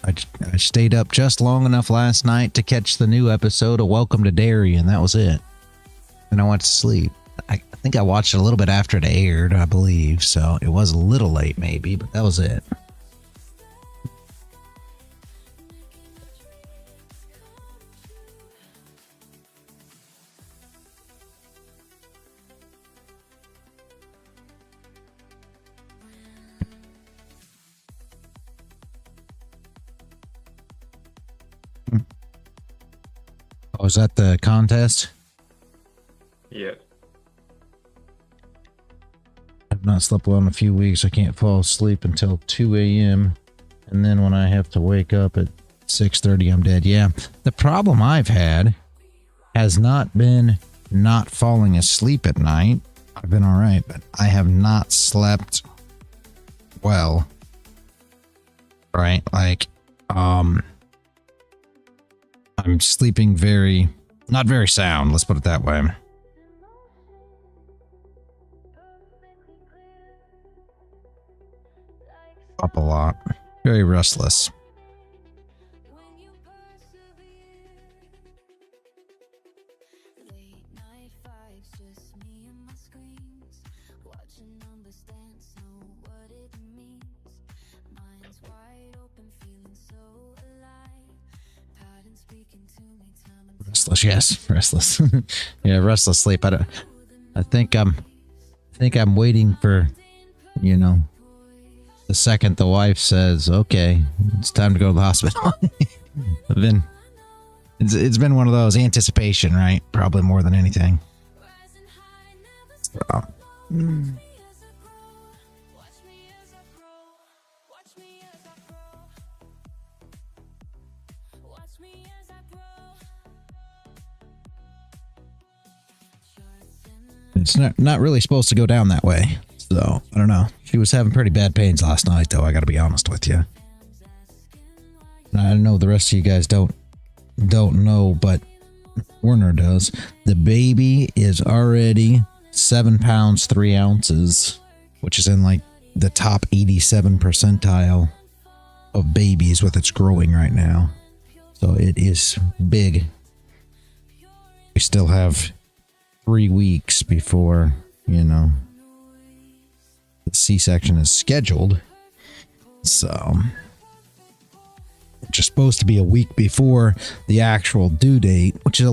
I stayed up just long enough last night to catch the new episode of Welcome to Derry, and that was it. And I went to sleep. I think I watched it a little bit after it aired, I believe, so it was a little late maybe, but that was it. Oh, is that the contest? Yeah. I've not slept well in a few weeks. I can't fall asleep until 2 a.m. And then when I have to wake up at 6:30, I'm dead. Yeah. The problem I've had has not been not falling asleep at night. I've been all right, but I have not slept well. Right? Like, I'm sleeping not very sound. Let's put it that way. Up a lot. Very restless. when you persevere. Late night fights, just me and my screens. Watching numbers dance, know what it means. Mind's wide open, feeling so alive. Pattern speaking to me, time and Restless, yes, restless. Yeah, restless sleep. I think I'm waiting for, the second the wife says, "Okay, it's time to go to the hospital." It's been one of those anticipation, right? Probably more than anything. rising high, never So, It's not really supposed to go down that way. So, I don't know. She was having pretty bad pains last night, though, I gotta be honest with you. I know the rest of you guys don't know, but Werner does. The baby is already 7 pounds 3 ounces, which is in like the top 87 percentile of babies with its growing right now. So it is big. We still have 3 weeks before, you know, the C-section is scheduled. So which is supposed to be a week before the actual due date, which is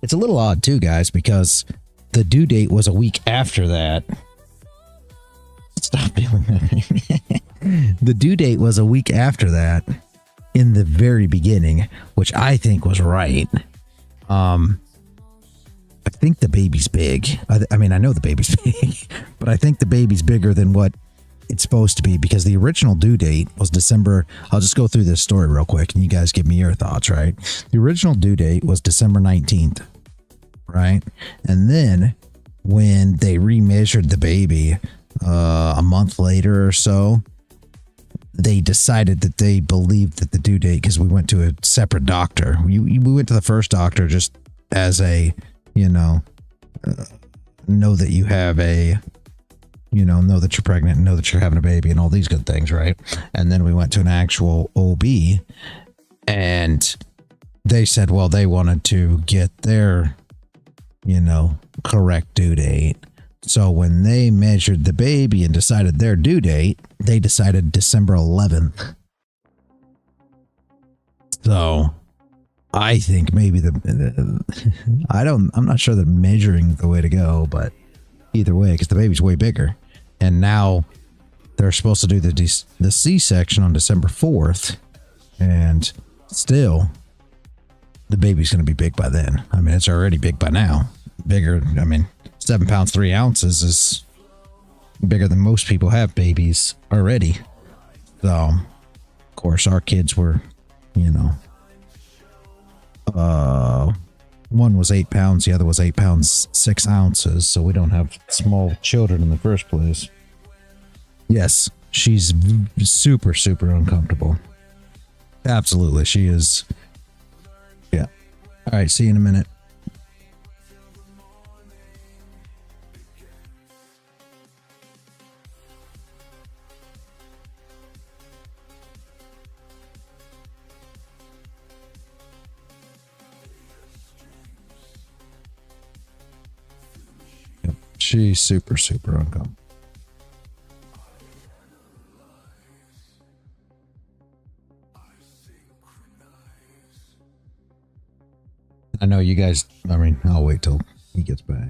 it's a little odd too, guys, because the due date was a week after that. Stop feeling that. The due date was a week after that in the very beginning, which I think was right. I think the baby's big. I mean, I know the baby's big, but I think the baby's bigger than what it's supposed to be, because the original due date was December. I'll just go through this story real quick and you guys give me your thoughts, right? The original due date was December 19th, right? And then when they remeasured the baby a month later or so, they decided that they believed that the due date, because we went to a separate doctor. We went to the first doctor just as a, you know that you have a, know that you're pregnant and know that you're having a baby and all these good things, right? And then we went to an actual OB and they said, well, they wanted to get their, correct due date. So when they measured the baby and decided their due date, they decided December 11th. So I think maybe I'm not sure that measuring the way to go, but either way, because the baby's way bigger. And now they're supposed to do the C-section on December 4th. And still, the baby's going to be big by then. I mean, it's already big by now. Bigger, 7 pounds 3 ounces is bigger than most people have babies already. So, of course, our kids were, one was 8 pounds, the other was 8 pounds 6 ounces, so we don't have small children in the first place. Yes, she's super, super uncomfortable. Absolutely, she is. Yeah. All right, see you in a minute. She's super, super uncomfortable. I know you guys, I'll wait till he gets back.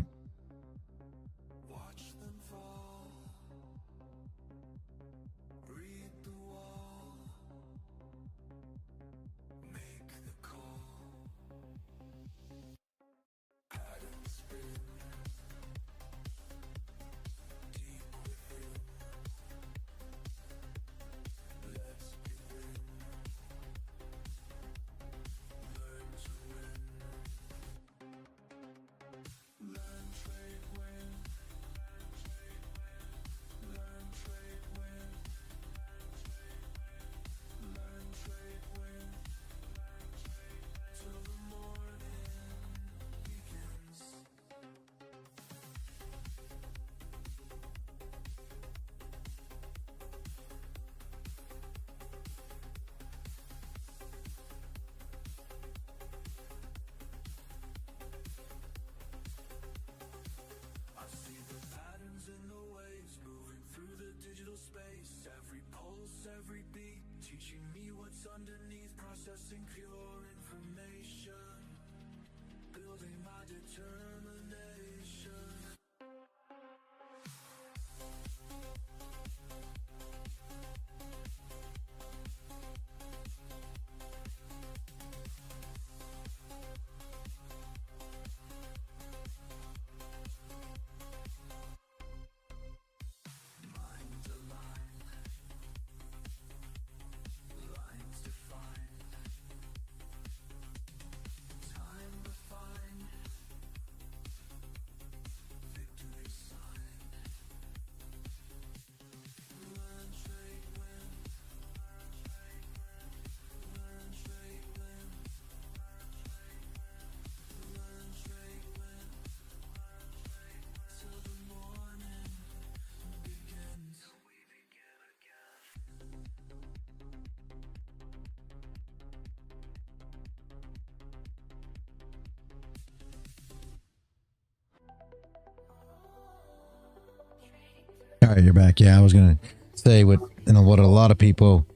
All right, you're back. Yeah, I was gonna say what what a lot of people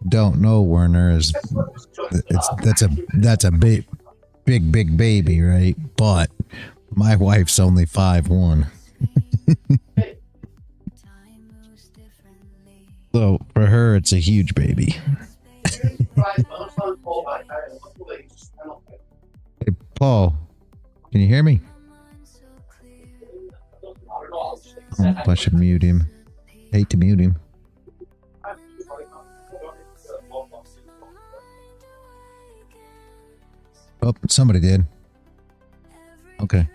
don't know, Werner, is that's a big baby, right? But my wife's only 5'1". So for her, it's a huge baby. Hey, Paul, can you hear me? Oh, I should mute him. Hate to mute him. Oh, somebody did. Okay.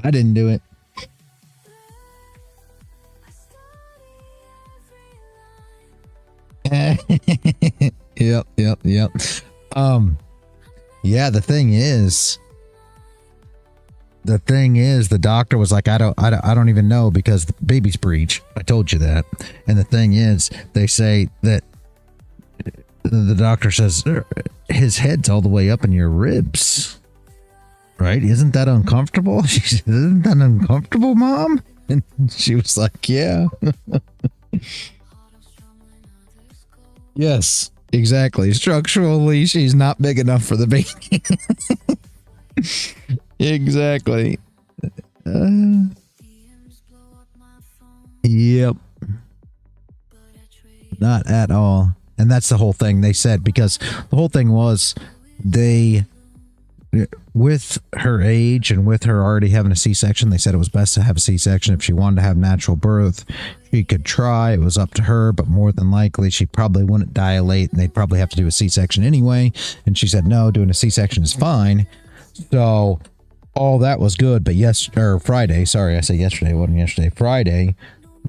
I didn't do it. Yep. Yeah, the thing is, the doctor was like, I don't even know because the baby's breech. I told you that. And the thing is, they say that the doctor says his head's all the way up in your ribs. Right? Isn't that uncomfortable? She said, isn't that uncomfortable, Mom? And she was like, yeah. Yes, exactly. Structurally, she's not big enough for the baby. Exactly. Yep. Not at all. And that's the whole thing they said, because the whole thing was with her age and with her already having a C-section, they said it was best to have a C-section. If she wanted to have natural birth, she could try. It was up to her, but more than likely she probably wouldn't dilate and they'd probably have to do a C-section anyway. And she said, no, doing a C-section is fine. So all that was good. But Friday, sorry, I said yesterday, it wasn't yesterday. Friday,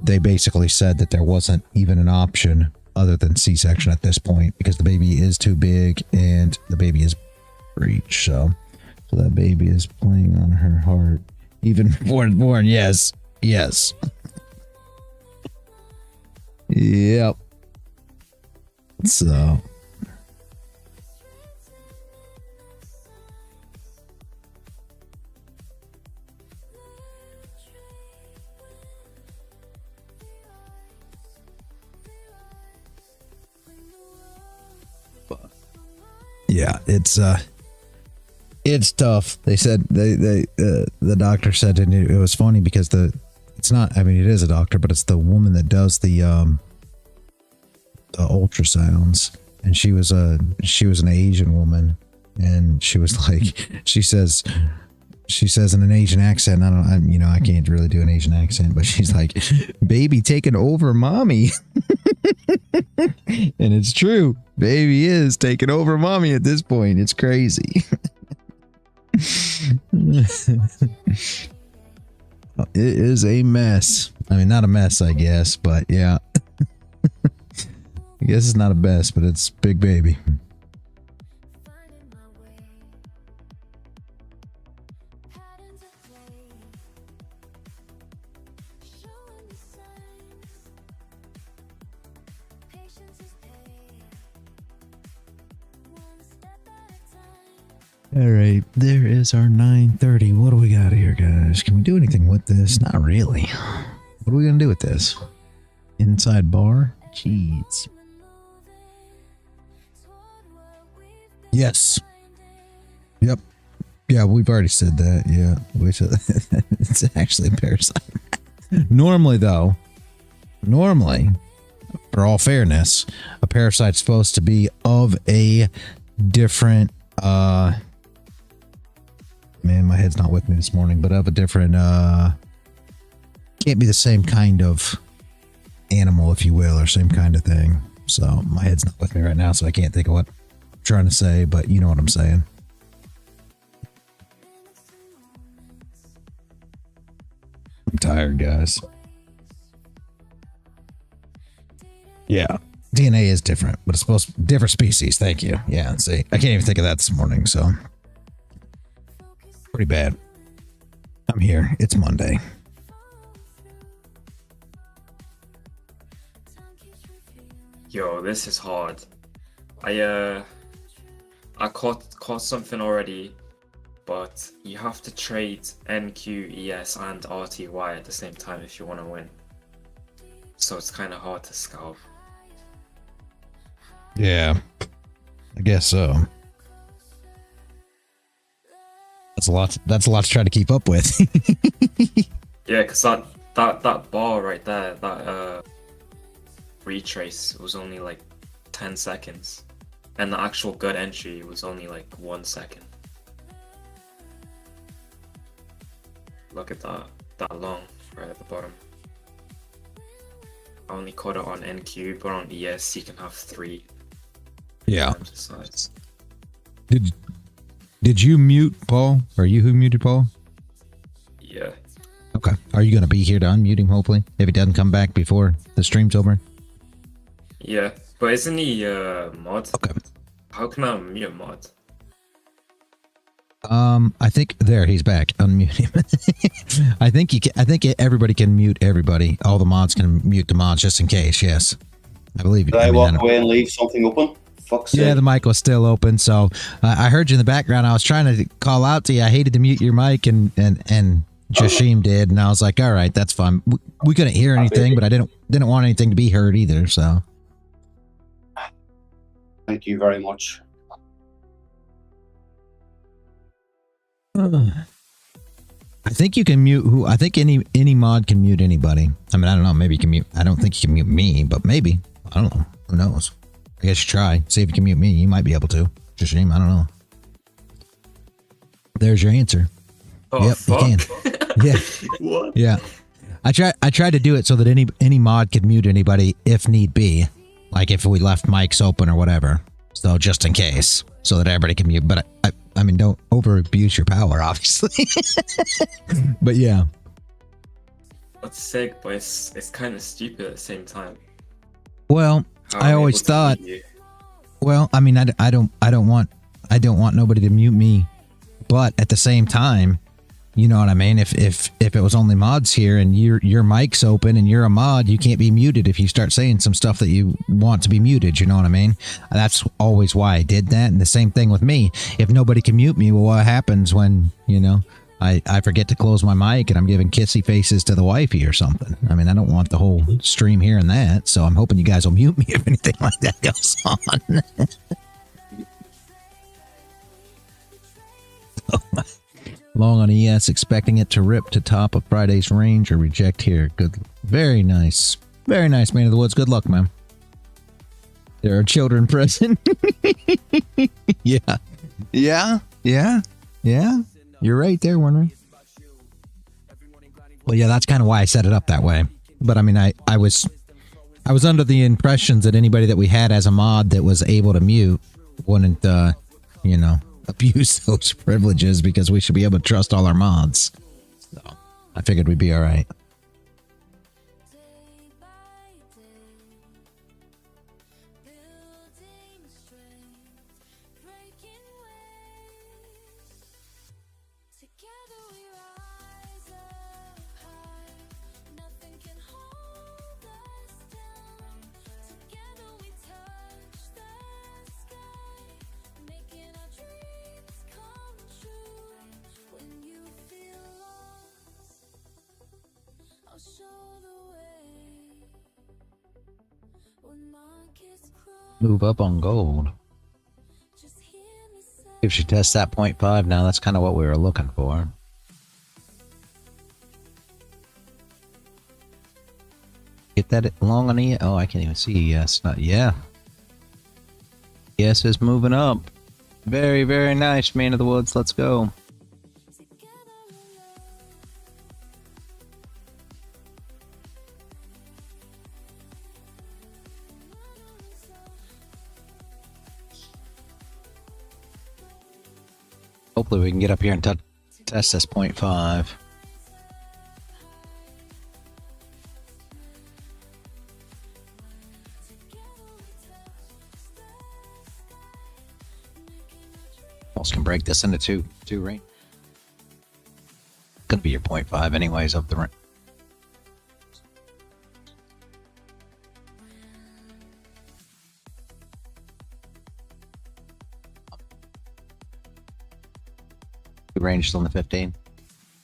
they basically said that there wasn't even an option other than C-section at this point because the baby is too big and the baby is breech. So that baby is playing on her heart even before it's born. Yes. Yep. So yeah, it's tough. They said the doctor said, and it was funny because it's not, I mean, it is a doctor, but it's the woman that does the ultrasounds, and she was an Asian woman, and she was like, she says in an Asian accent, I can't really do an Asian accent, but she's like, baby taking over mommy. And it's true, baby is taking over mommy at this point. It's crazy. It is a mess. I mean, not a mess, I guess, but yeah. I guess it's not a mess, but it's big baby. All right, there is our 9:30. What do we got here, guys? Can we do anything with this? Not really. What are we gonna do with this? Inside bar? Jeez. Yes. Yep. Yeah, we've already said that. Yeah, we said it's actually a parasite. Normally, for all fairness, a parasite's supposed to be of a different man, my head's not with me this morning, but of a different can't be the same kind of animal, if you will, or same kind of thing. So my head's not with me right now, so I can't think of what I'm trying to say, but you know what I'm saying. I'm tired, guys. Yeah. DNA is different, but it's supposed to be different species. Thank you. Yeah, see, I can't even think of that this morning, so pretty bad. I'm here. It's Monday. Yo, this is hard. I caught something already, but you have to trade NQ, ES, and RTY at the same time if you want to win. So it's kind of hard to scalp. Yeah, I guess so. That's a lot. That's a lot to try to keep up with. Yeah, because that bar right there, that retrace was only like 10 seconds, and the actual good entry was only like 1 second. Look at that long right at the bottom. I only caught it on NQ, but on ES you can have 3. Yeah. Size. Did you mute Paul? Are you who muted Paul? Yeah. Okay. Are you gonna be here to unmute him? Hopefully, if he doesn't come back before the stream's over. Yeah, but isn't he mod? Okay. How can I mute a mod? I think there he's back. Unmute him. I think you can. I think everybody can mute everybody. All the mods can mute the mods just in case. Yes, I believe. Did I walk away and leave something open? Fuck's sake. Yeah, the mic was still open, so I heard you in the background. I was trying to call out to you. I hated to mute your mic, and Jashim did, and I was like, all right, that's fine. We couldn't hear anything, but I didn't want anything to be heard either. So, Thank you very much. I think you can mute who. I think any mod can mute anybody. I mean, I don't know. Maybe you can mute. I don't think you can mute me, but maybe. I don't know. Who knows? I guess you try. See if you can mute me. You might be able to. Jashim, I don't know. There's your answer. Oh, yep, fuck. you can. Yeah. What? Yeah. I tried to do it so that any mod could mute anybody if need be. Like if we left mics open or whatever. So just in case. So that everybody can mute. But I mean, don't over abuse your power, obviously. But yeah. That's sick, but it's kind of stupid at the same time. Well, How I I'm always able to thought. mute you. Well, I mean, I don't want nobody to mute me. But at the same time, you know what I mean? If it was only mods here and your mic's open and you're a mod, you can't be muted if you start saying some stuff that you want to be muted, you know what I mean? That's always why I did that. And the same thing with me. If nobody can mute me, well, what happens when, you know, I forget to close my mic and I'm giving kissy faces to the wifey or something? I mean, I don't want the whole stream hearing that, so I'm hoping you guys will mute me if anything like that goes on. Long on ES, expecting it to rip to top of Friday's range or reject here. Good. Very nice. Very nice, man of the woods. Good luck, man. There are children present. Yeah. Yeah. Yeah. Yeah. You're right there, Warner. Well, yeah, that's kind of why I set it up that way. But I mean, I was under the impressions that anybody that we had as a mod that was able to mute wouldn't, you know, abuse those privileges because we should be able to trust all our mods. So I figured we'd be all right. Move up on gold. If she tests that 0.5 now, that's kind of what we were looking for. Get that long on ES. Oh, I can't even see ES. Not yeah. ES is moving up. Very, very nice, man of the woods. Let's go. Hopefully we can get up here and test this 0.5. Almost can break this into two range. Gonna be your 0.5 anyways of the range. range still in the 15.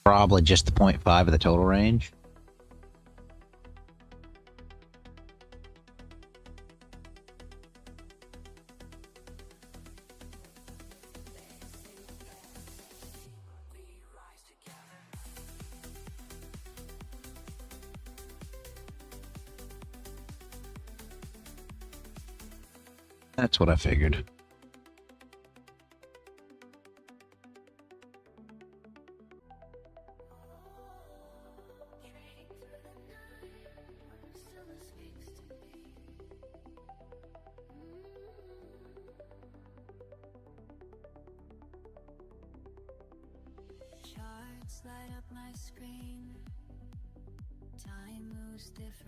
Probably just the 0.5 of the total range. That's what I figured.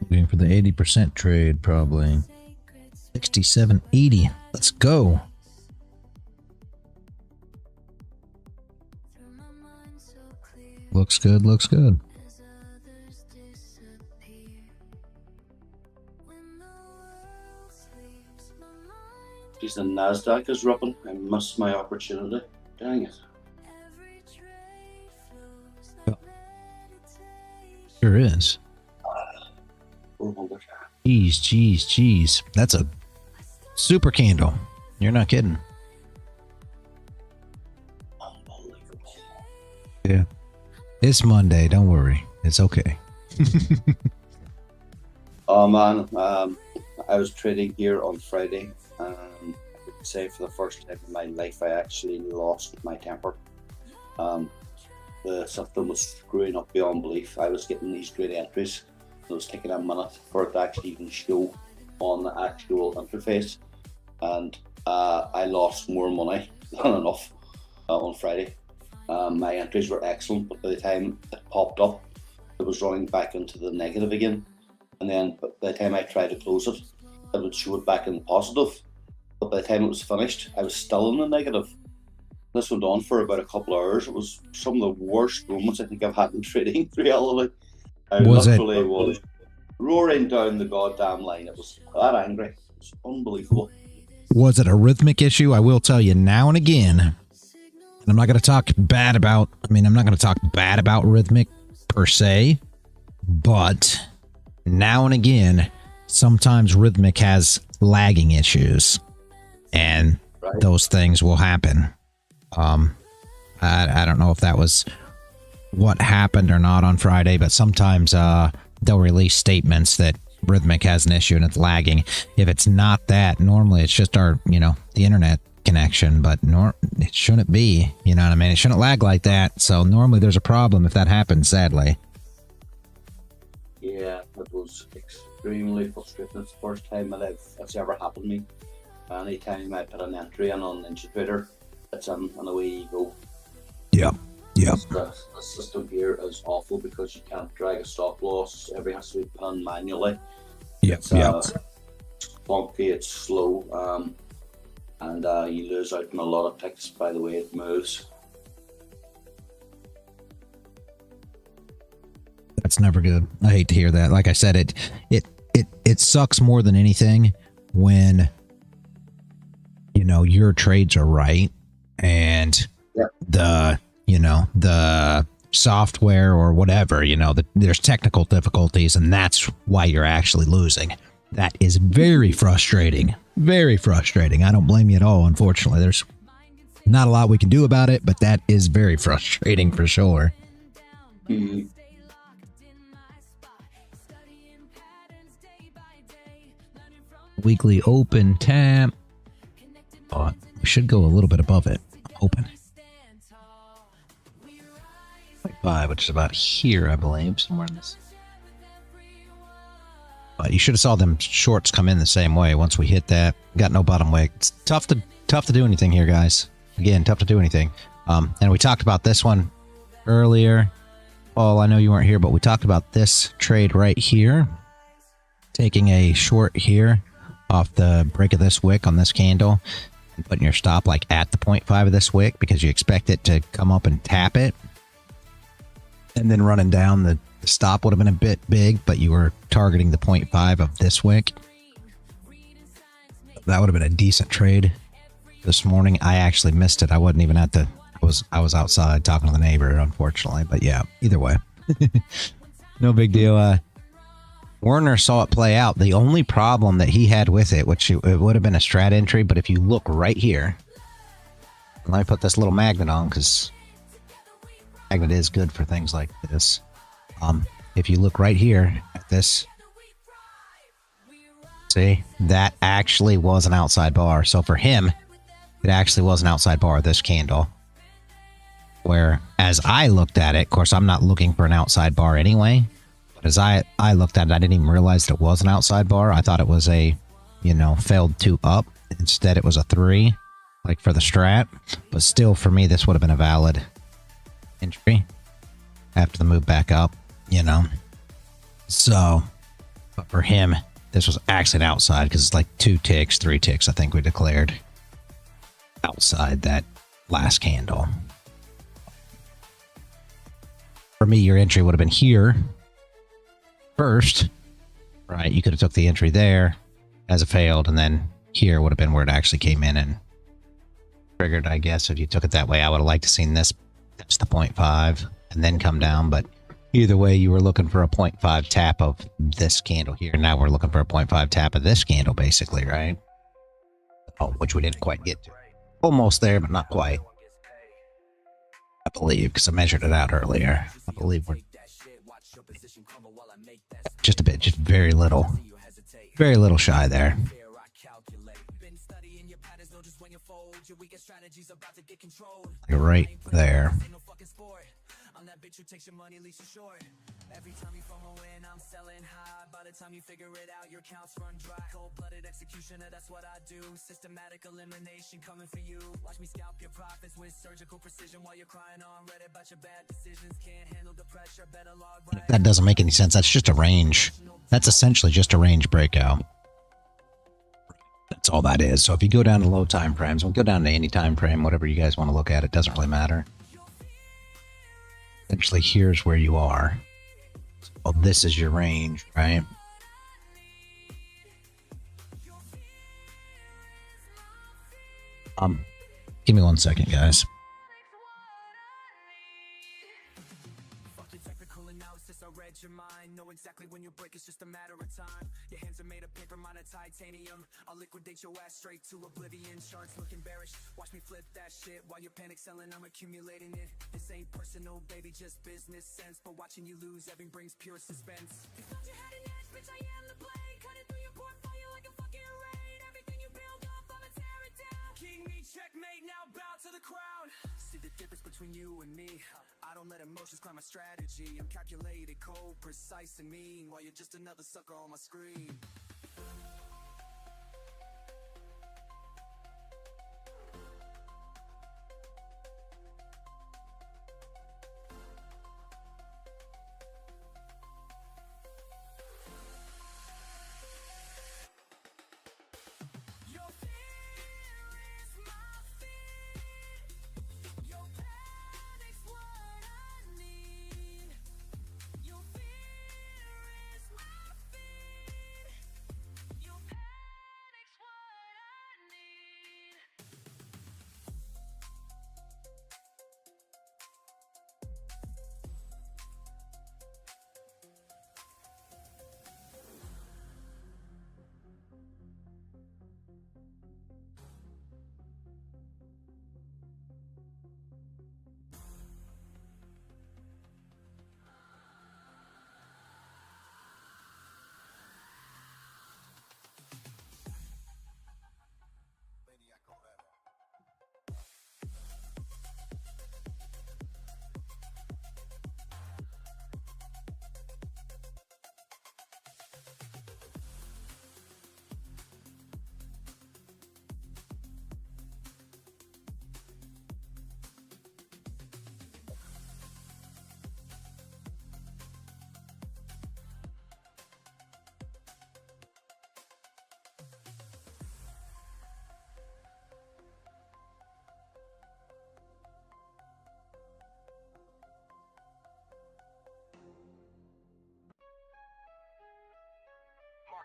Looking for the 80% trade, probably. 67.80. Let's go. Looks good, looks good. Geez, the Nasdaq is ripping. I missed my opportunity. Dang it. Sure is. 400. Jeez. That's a super candle. You're not kidding. Unbelievable. Yeah. It's Monday. Don't worry. It's okay. Oh man, I was trading here on Friday, and I could say for the first time in my life I actually lost my temper. The system was screwing up beyond belief. I was getting these great entries. It was taking a minute for it to actually even show on the actual interface, and I lost more money than enough on Friday. My entries were excellent, but by the time it popped up, it was running back into the negative again. And then by the time I tried to close it, it would show it back in the positive. But by the time it was finished, I was still in the negative. This went on for about a couple of hours. It was some of the worst moments I think I've had in trading, reality. I literally was roaring down the goddamn line. It was that angry. It was unbelievable. Was it a rhythmic issue? I will tell you now and again. And I'm not going to talk bad about, I'm not going to talk bad about rhythmic per se, but now and again, sometimes rhythmic has lagging issues, and those things will happen. I don't know if that was what happened or not on Friday, but sometimes they'll release statements that rhythmic has an issue and it's lagging. If it's not that, normally it's just our, the internet connection, but it shouldn't be, you know what I mean? It shouldn't lag like that. So normally there's a problem if that happens, sadly. Yeah, it was extremely frustrating. It's the first time that it's ever happened to me. Anytime I put an entry in on NinjaTrader, it's in and away you go. Yep. The system here is awful because you can't drag a stop loss. Everything has to be pinned manually. It's funky, it's slow, and you lose out on a lot of ticks by the way it moves. That's never good. I hate to hear that. Like I said, it sucks more than anything when your trades are right and the software or whatever, there's technical difficulties, and that's why you're actually losing. That is very frustrating. Very frustrating. I don't blame you at all. Unfortunately, there's not a lot we can do about it, but that is very frustrating for sure. Mm-hmm. Weekly open tap. Oh, we should go a little bit above it. Open. 0.5, which is about here, I believe, somewhere in this. But you should have saw them shorts come in the same way. Once we hit that, got no bottom wick. It's tough to do anything here, guys. Again, tough to do anything. And we talked about this one earlier. Paul, I know you weren't here, but we talked about this trade right here. Taking a short here off the break of this wick on this candle and putting your stop like at the 0.5 of this wick because you expect it to come up and tap it. And then running down, the stop would have been a bit big, but you were targeting the 0.5 of this wick. That would have been a decent trade this morning. I actually missed it. I was I was outside talking to the neighbor, unfortunately. But yeah, either way, no big deal. Werner saw it play out. The only problem that he had with it, which it would have been a strat entry, but if you look right here, let me put this little magnet on because magnet is good for things like this. If you look right here at this, see, that actually was an outside bar. So for him, it actually was an outside bar, this candle. Where, as I looked at it, of course, I'm not looking for an outside bar anyway. But as I looked at it, I didn't even realize that it was an outside bar. I thought it was a, failed 2 up. Instead, it was a 3, like for the strat. But still, for me, this would have been a valid entry after the move back up, So, but for him, this was actually an outside because it's like 2 ticks, 3 ticks, I think we declared outside that last candle. For me, your entry would have been here first, right? You could have took the entry there as a failed, and then here would have been where it actually came in and triggered, I guess. If you took it that way, I would have liked to seen this. That's the 0.5 and then come down, but either way, you were looking for a 0.5 tap of this candle here. Now we're looking for a 0.5 tap of this candle, basically, right? Oh, which we didn't quite get to. Almost there, but not quite. I believe, because I measured it out earlier. I believe we're just a bit, just very little shy there. Like right there. Every time you FOMO in, I'm selling high. By the time you figure it out, your counts run dry. Cold-blooded executioner, that's what I do. Systematic elimination coming for you. Watch me scalp your profits with surgical precision while you're crying on Reddit about your bad decisions. Can't handle the pressure, better log right. That doesn't make any sense. That's just a range. That's essentially just a range breakout. That's all that is. So if you go down to low time frames, we'll go down to any time frame, whatever you guys want to look at. It doesn't really matter. Essentially, here's where you are. Well, this is your range, right? Give me 1 second, guys. I read your mind, know exactly when you break, it's just a matter of time. Your hands are made of paper, mine are titanium. I'll liquidate your ass straight to oblivion. Charts looking bearish, watch me flip that shit. While you're panic selling, I'm accumulating it. This ain't personal, baby, just business sense. But watching you lose, everything brings pure suspense. You thought you had an edge, bitch, I am the blade. Cut it through your portfolio like a fucking raid. Everything you build up, I'ma tear it down. King me, checkmate, now bow to the crown. See the difference between you and me. I don't let emotions climb my strategy. I'm calculated, cold, precise, and mean, while you're just another sucker on my screen.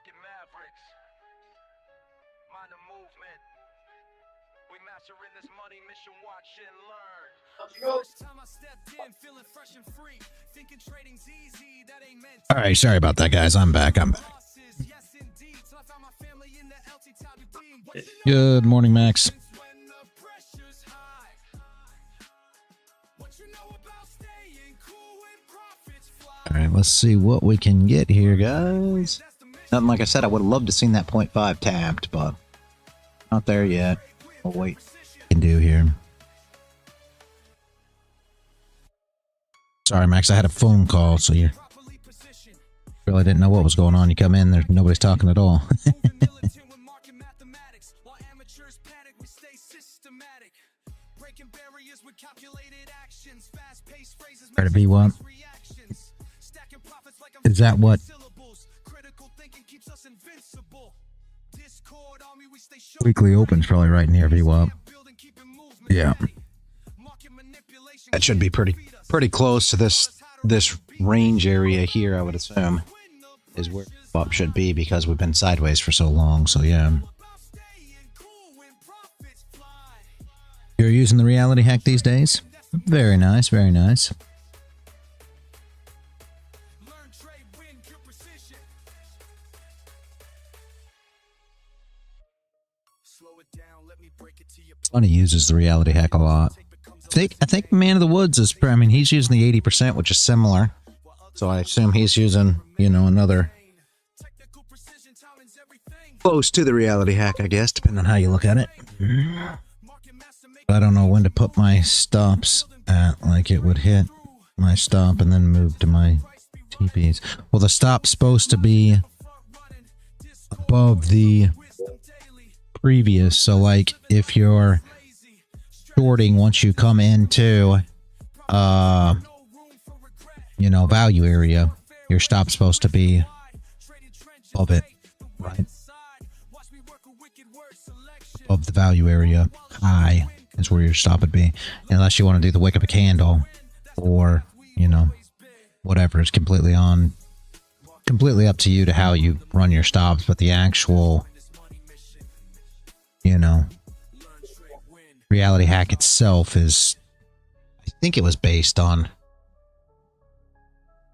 Mavericks, mind the movement. We All right, sorry about that, guys. I'm back. Good morning, Max. All right, let's see what we can get here, guys. Nothing, like I said, I would have loved to have seen that 0.5 tapped, but not there yet. We'll wait. What we can do here. Sorry, Max, I had a phone call, so you really didn't know what was going on. You come in, there's nobody's talking at all. Try to be one. Is that what weekly opens probably right near VWAP? Yeah, that should be pretty close to this range area here. I would assume is where VWAP should be because we've been sideways for so long. So yeah, you're using the reality hack these days. Very nice, very nice. Funny uses the reality hack a lot. I think Man of the Woods is, I mean, he's using the 80%, which is similar. So I assume he's using, you know, another close to the reality hack, I guess, depending on how you look at it. But I don't know when to put my stops at, like it would hit my stop and then move to my TPs. Well, the stop's supposed to be above the previous, so like if you're shorting once you come into you know, value area, your stop's supposed to be above it, right? Above the value area. High is where your stop would be, unless you want to do the wick of a candle or, you know, whatever. It's completely up to you to how you run your stops, but the actual, you know, reality hack itself is, I think it was based on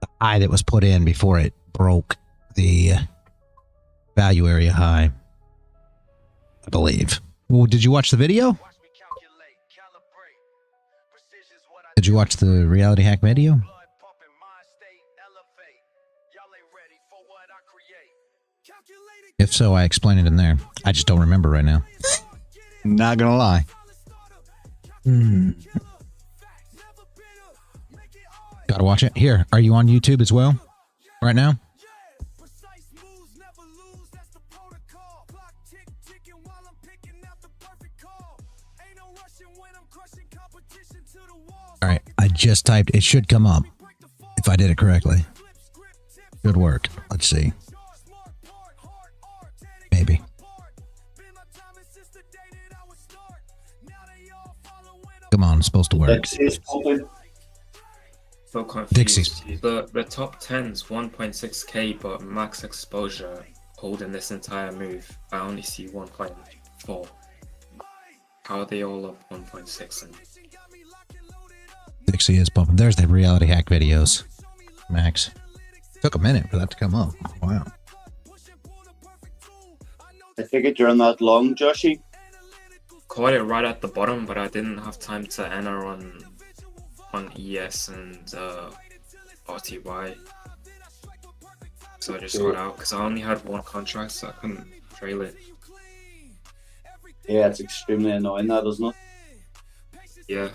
the high that was put in before it broke the value area high, I believe. Well, did you watch the video? Did you watch the reality hack video? If so, I explained it in there. I just don't remember right now. Not gonna lie. Gotta watch it. Here, are you on YouTube as well? Right now? Alright, I just typed. It should come up. If I did it correctly. Good work. Let's see. Maybe. Come on, it's supposed to work. So confused. Dixie's. The top 10's 1.6k, but max exposure holding this entire move, I only see 1.4. How are they all up 1.6? And Dixie is pumping. There's the reality hack videos, Max. Took a minute for that to come up. Wow. I take it you're on that long, Joshy? caught it right at the bottom, but I didn't have time to enter on ES and RTY. So I just got out because I only had one contract, so I couldn't trail it. Yeah, it's extremely annoying, that, isn't it? Yeah.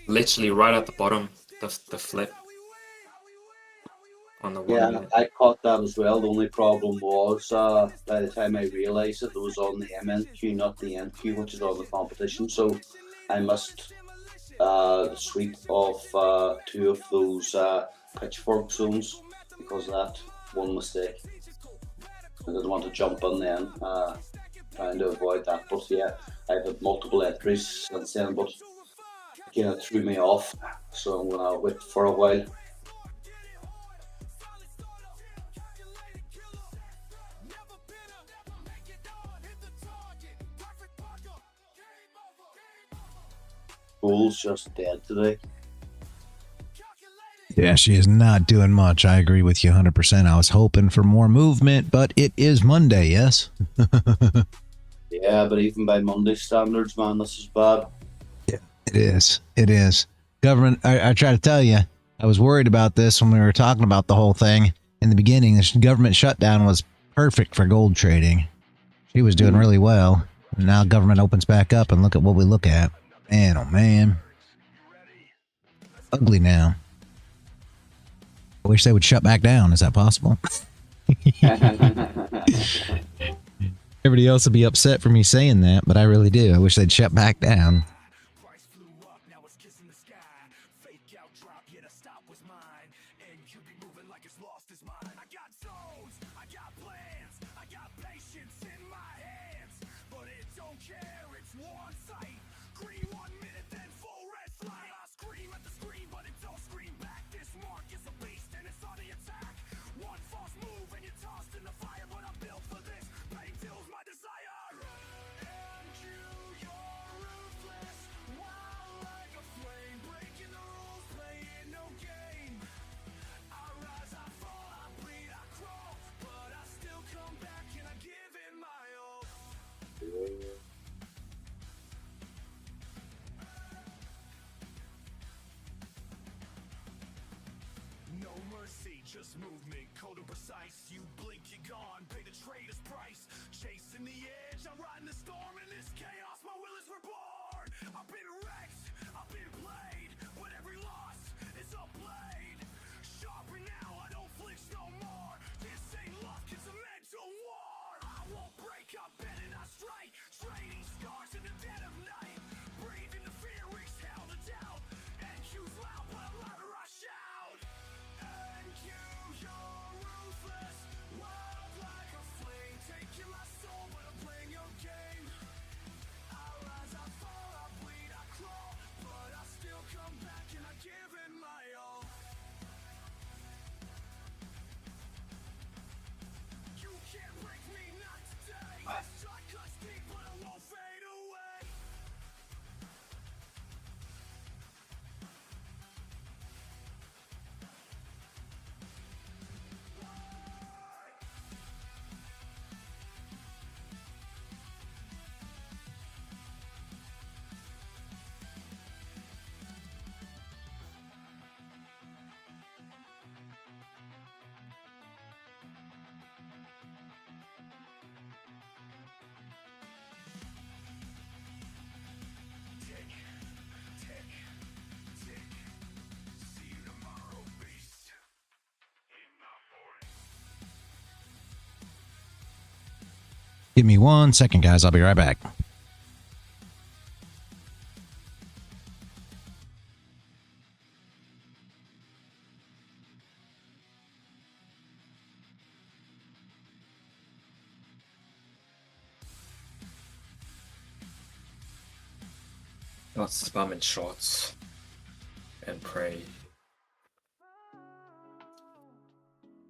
Literally right at the bottom, the flip. On the 1 minute. I caught that as well. The only problem was by the time I realised it was on the MNQ, not the NQ, which is on the competition. So I missed the sweep of 2 of those pitchfork zones because of that one mistake. I didn't want to jump in then, trying to avoid that. But yeah, I've had multiple entries since then, but again, it threw me off. So I'm going to wait for a while. Gold's just dead today. Yeah, she is not doing much. I agree with you 100%. I was hoping for more movement, but it is Monday, yes? Yeah, but even by Monday standards, man, this is bad. Yeah, it is. It is. Government, I try to tell you, I was worried about this when we were talking about the whole thing. In the beginning, the government shutdown was perfect for gold trading. She was doing really well. And now government opens back up and look at what we look at. Man, oh man. Ugly now. I wish they would shut back down. Is that possible? Everybody else would be upset for me saying that, but I really do. I wish they'd shut back down. Just movement, cold and precise. You blink, you're gone. Pay the trader's price. Chasing the edge, I'm riding the storm in this chaos. My will is reborn. I've been wrecked, I've been played, but every loss is a blade. Sharper now, I don't flinch no more. This ain't luck, it's a mental war. I won't break up, bend and I strike. Trading scars in the dead of night. Breathing the fear, exhale the doubt. And cues loud, but louder I shout. You're ruthless, wild like a flame, taking my soul, but I'm playing your game. I rise, I fall, I bleed, I crawl, but I still come back and I give it my all. You can't break me, not today. This shot cuts deep, but I won't fade away. Give me 1 second, guys. I'll be right back. Not spamming shots and pray.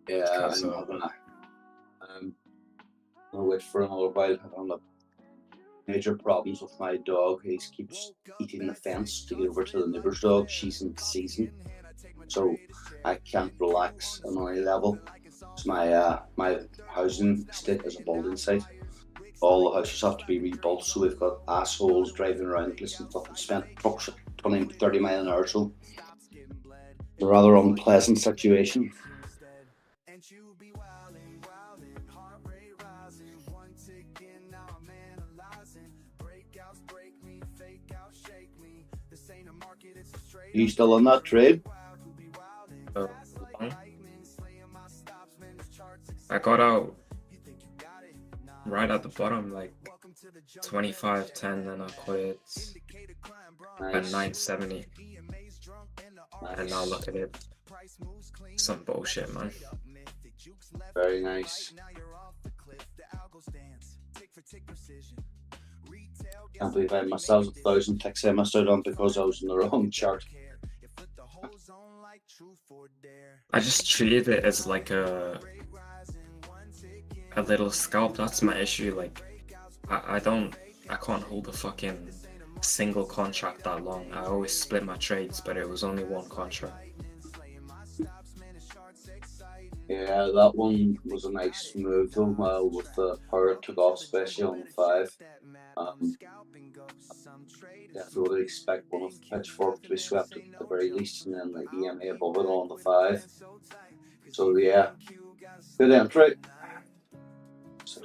Yeah, Because, I'm having I'll wait for another while. I'm having major problems with my dog. He keeps eating the fence to get over to the neighbour's dog. She's in season, so I can't relax on any level. It's my housing estate is a building site. All the houses have to be rebuilt, so we've got assholes driving around, listening to fucking spent trucks at 20-30 mile an hour. So it's a rather unpleasant situation. You still on that trade? I got out right at the bottom, like 25.10, and I quit at 9.70. And now look at it. Some bullshit, man. Very nice. Can't believe I myself 1,000 ticks I missed out on because I was in the wrong chart. I just treated it as like a little scalp. That's my issue. Like I can't hold a fucking single contract that long. I always split my trades, but it was only one contract. Yeah, that one was a nice move though, with the power it took off, especially on the 5. Definitely would expect one of the pitchfork to be swept at the very least, and then the EMA above it on the 5. So yeah, good entry.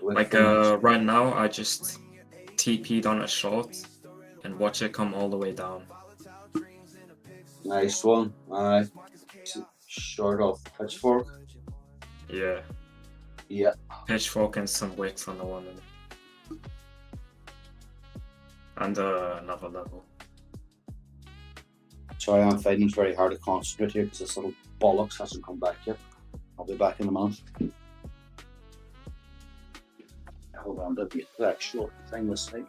Like right now, I just TP'd on a short and watch it come all the way down. Nice one. Alright. Short off the pitchfork. Yeah. Yeah. Pitchfork and some wicks on the 1 minute. And another level. Sorry, I'm finding it very hard to concentrate here because this little bollocks hasn't come back yet. I'll be back in a minute. Hold on, there'll be the actual thing this thing.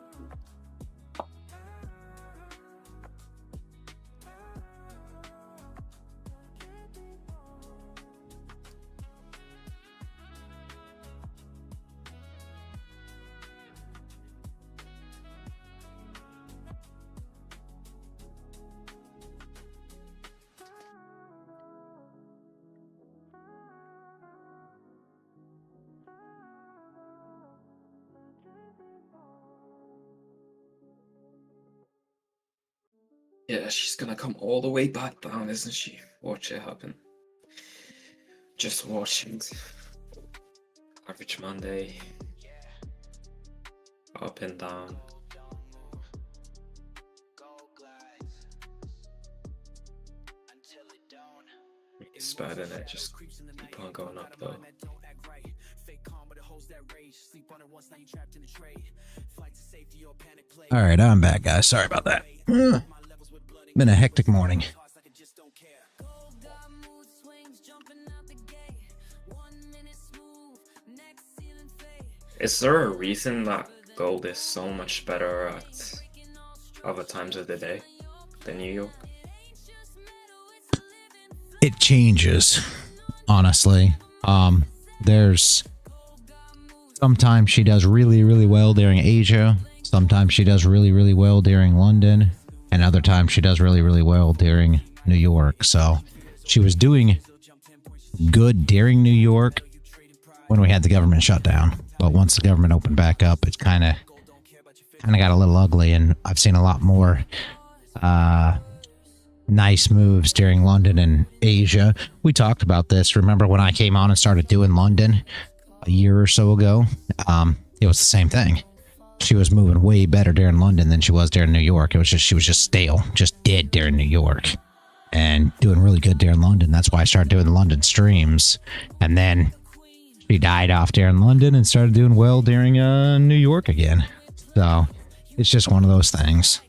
Yeah, she's gonna come all the way back down, isn't she? Watch it happen. Just watching. Average Monday. Up and down. It's bad, and it just keep on going up though. All right, I'm back, guys. Sorry about that. Been a hectic morning. Is there a reason that gold is so much better at other times of the day than New York? It changes, honestly. There's sometimes she does really, really well during Asia. Sometimes she does really, really well during London. And other times she does really, really well during New York. So she was doing good during New York when we had the government shutdown. But once the government opened back up, it kind of got a little ugly. And I've seen a lot more nice moves during London and Asia. We talked about this. Remember when I came on and started doing London a year or so ago? It was the same thing. She was moving way better during London than she was during New York. It was just, she was just stale, just dead during New York, and doing really good during London. That's why I started doing the London streams. And then she died off during London and started doing well during New York again. So it's just one of those things.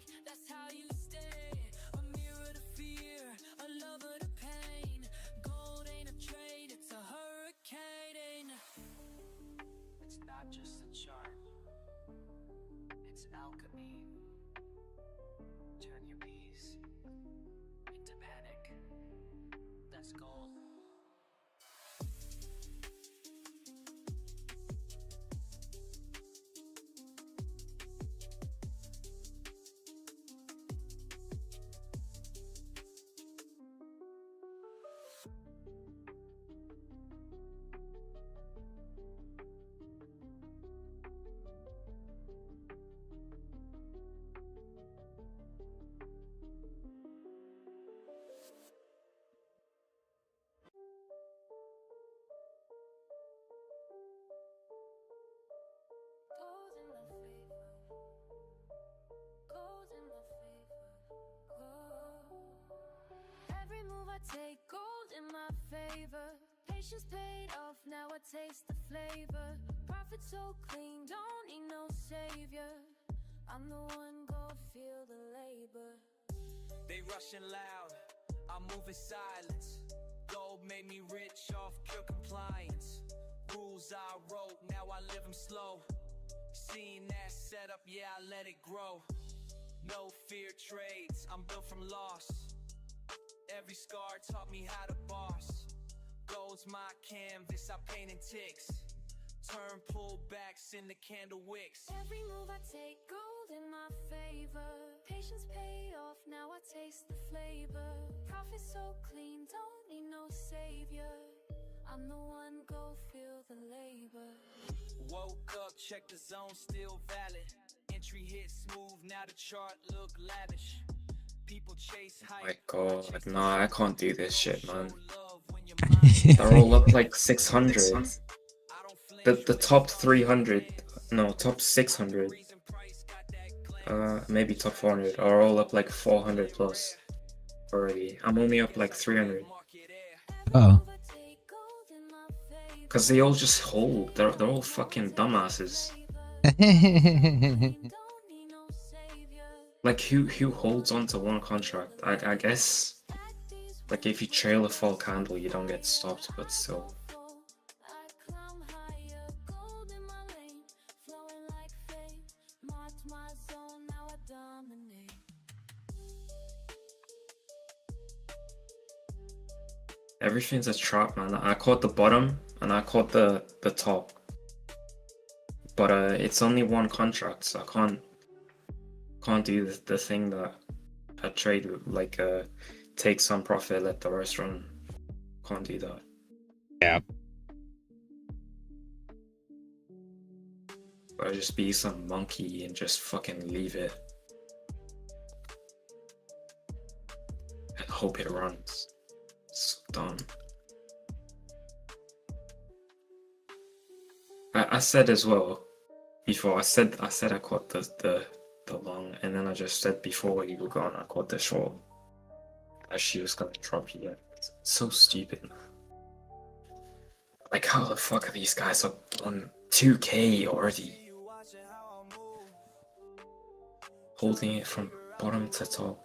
Every move I take, gold in my favor. Patience paid off, now I taste the flavor. Profit so clean, don't need no savior. I'm the one, go feel the labor. They rushing loud, I'm moving silence. Gold made me rich off pure compliance. Rules I wrote, now I live them slow. Seeing that setup, yeah, I let it grow. No fear trades, I'm built from loss. Every scar taught me how to boss. Gold's my canvas, I paint in ticks. Turn pullbacks into candle wicks. Every move I take, gold in my favor. taste the flavor. Profit so clean, don't need no savior. I'm the one, go feel the labor. Woke up, check the zone, still valid. Entry hit smooth, now the chart look lavish. People chase Oh hype. my god, nah, I can't do this shit, man. Love when your mind They're all up like 600. The top 300, no, top 600, maybe top 400 are all up like 400 plus already. I'm only up like 300. Oh. Cause they all just hold. They're all fucking dumbasses. Like who holds onto one contract? I guess like if you trail a full candle, you don't get stopped, but still. Everything's a trap, man. I caught the bottom and I caught the top. But it's only one contract, so I can't do the thing that I trade like take some profit, let the rest run. Can't do that. Yeah. Or just be some monkey and just fucking leave it. And hope it runs. So dumb. I said as well before, I said I caught the long, and then I just said before you were gone I caught the short. As she was gonna drop you. It's so stupid. Like how the fuck are these guys up on 2K already? Holding it from bottom to top.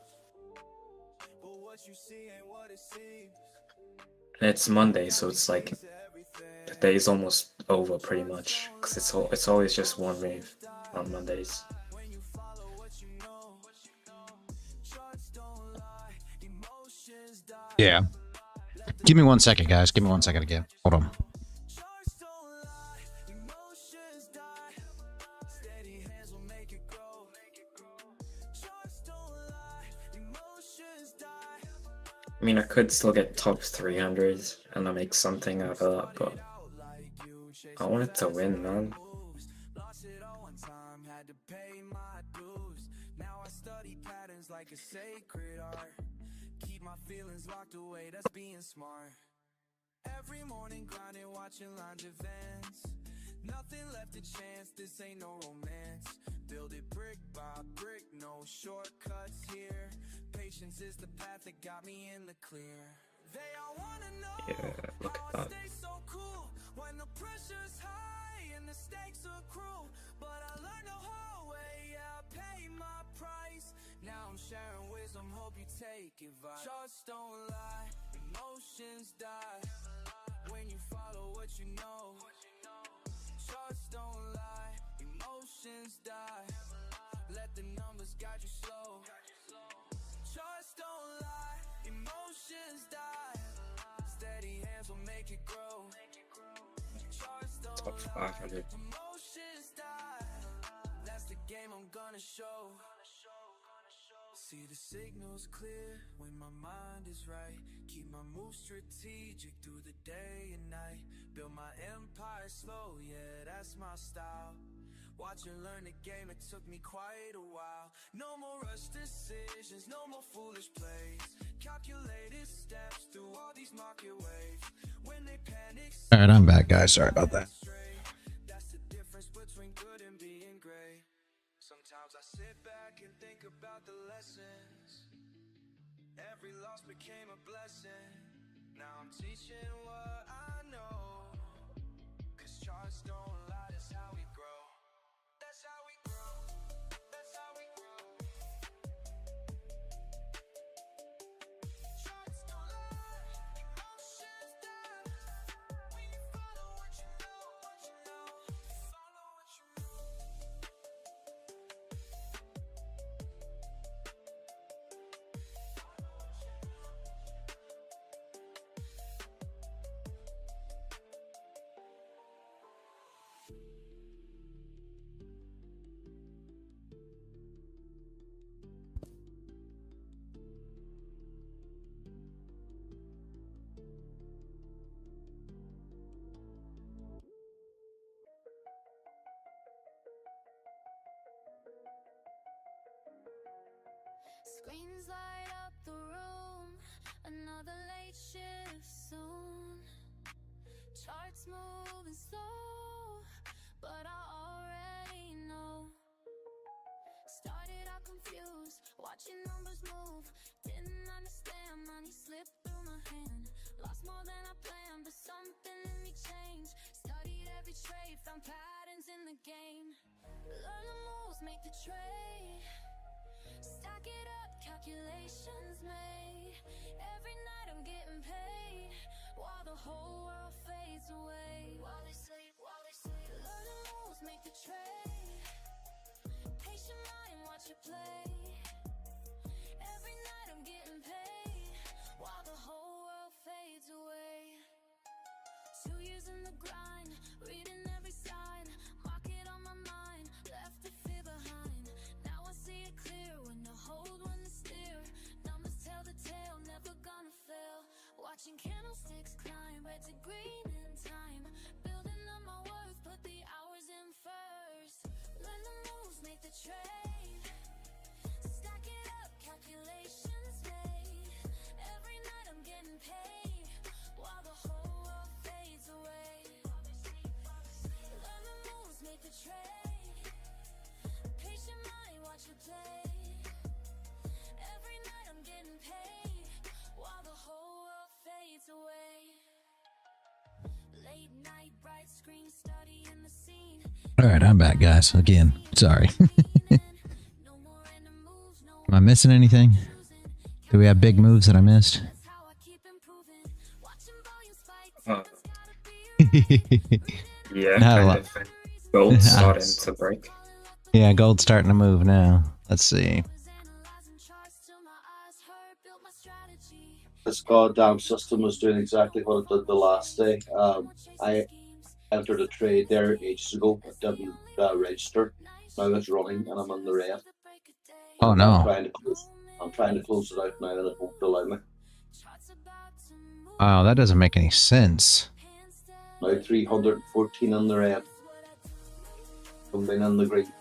And it's Monday, so it's like the day is almost over pretty much, because it's always just one wave on Mondays. Yeah. Give me 1 second, guys. Give me 1 second again. Hold on. I mean, I could still get top 300 and I make something out of that, but I wanted to win, man. Like a sacred art, keep my feelings locked away, that's being smart. Every morning grinding, watching lines advance. Nothing left to chance, this ain't no romance. Build it brick by brick, no shortcuts here. Patience is the path that got me in the clear. They all wanna know, Yeah, look at that. stay so cool when the pressure's high and the stakes are cruel. But I learned the hard way, yeah, I paid my price. Now I'm sharing wisdom, hope you take advice. Charts don't lie, emotions die when you follow what you know. Charts don't lie, emotions die. Let the numbers guide you slow. Charts don't lie, emotions die. Steady hands will make it grow. Charts don't Top lie, 500. emotions die. That's the game I'm gonna show. See the signals clear when my mind is right. Keep my moves strategic through the day and night. Build my empire slow, yeah, that's my style. Watch and learn the game, it took me quite a while. No more rush decisions, no more foolish plays. Calculated steps through all these market waves. When they panic, All right, I'm back, guys. Sorry about that. that's the difference between good and being great. Sometimes I sit back and think about the lessons. Every loss became a blessing. Now I'm teaching what I know. Cause charts don't lie, that's how we grow. That's how we grow. That's how we grow. Charts don't lie, emotions die. When you follow what you know, follow what you know. News light up the room, another late shift soon. Charts moving slow, but I already know. Started out confused, watching numbers move. Didn't understand, money slipped through my hand. Lost more than I planned, but something in me changed. Studied every trade, found patterns in the game. Learn the moves, make the trade. Stack it up, calculations made. Every night I'm getting paid, while the whole world fades away. While they sleep, learn the moves, make the trade. Patient mind, watch it play. Every night I'm getting paid, while the whole world fades away. 2 years in the grind, reading every sign. Market on my mind, left the fear behind. Now I see it clear, when to hold, when to steer. Numbers tell the tale, never gonna fail. Watching candlesticks climb, red to green in time. Building up my worth, put the hours in first. Learn the moves, make the trade. Stack it up, calculations made. Every night I'm getting paid, while the whole world fades away. Learn the moves, make the trade. Patient mind, watch it play. Every night I'm getting paid, while the whole world fades away. Late night, bright screen, studying the scene. All right, I'm back, guys. Again, sorry. No more random moves, no Am I missing anything? Do we have big moves that I missed? that's how I keep improving. Watching volume spikes. Yeah, Not a kind lot. of. Gold starting to break. Yeah, gold's starting to move now. Let's see. Analyzing charts till my eyes hurt, built my strategy. This goddamn system was doing exactly what it did the last day. I entered a trade there ages ago. It didn't register. Now it's running and I'm in the red. Oh I'm no. trying to close it out now and it won't allow me. Wow, that doesn't make any sense. Now 314 in the red. I'm being in the green.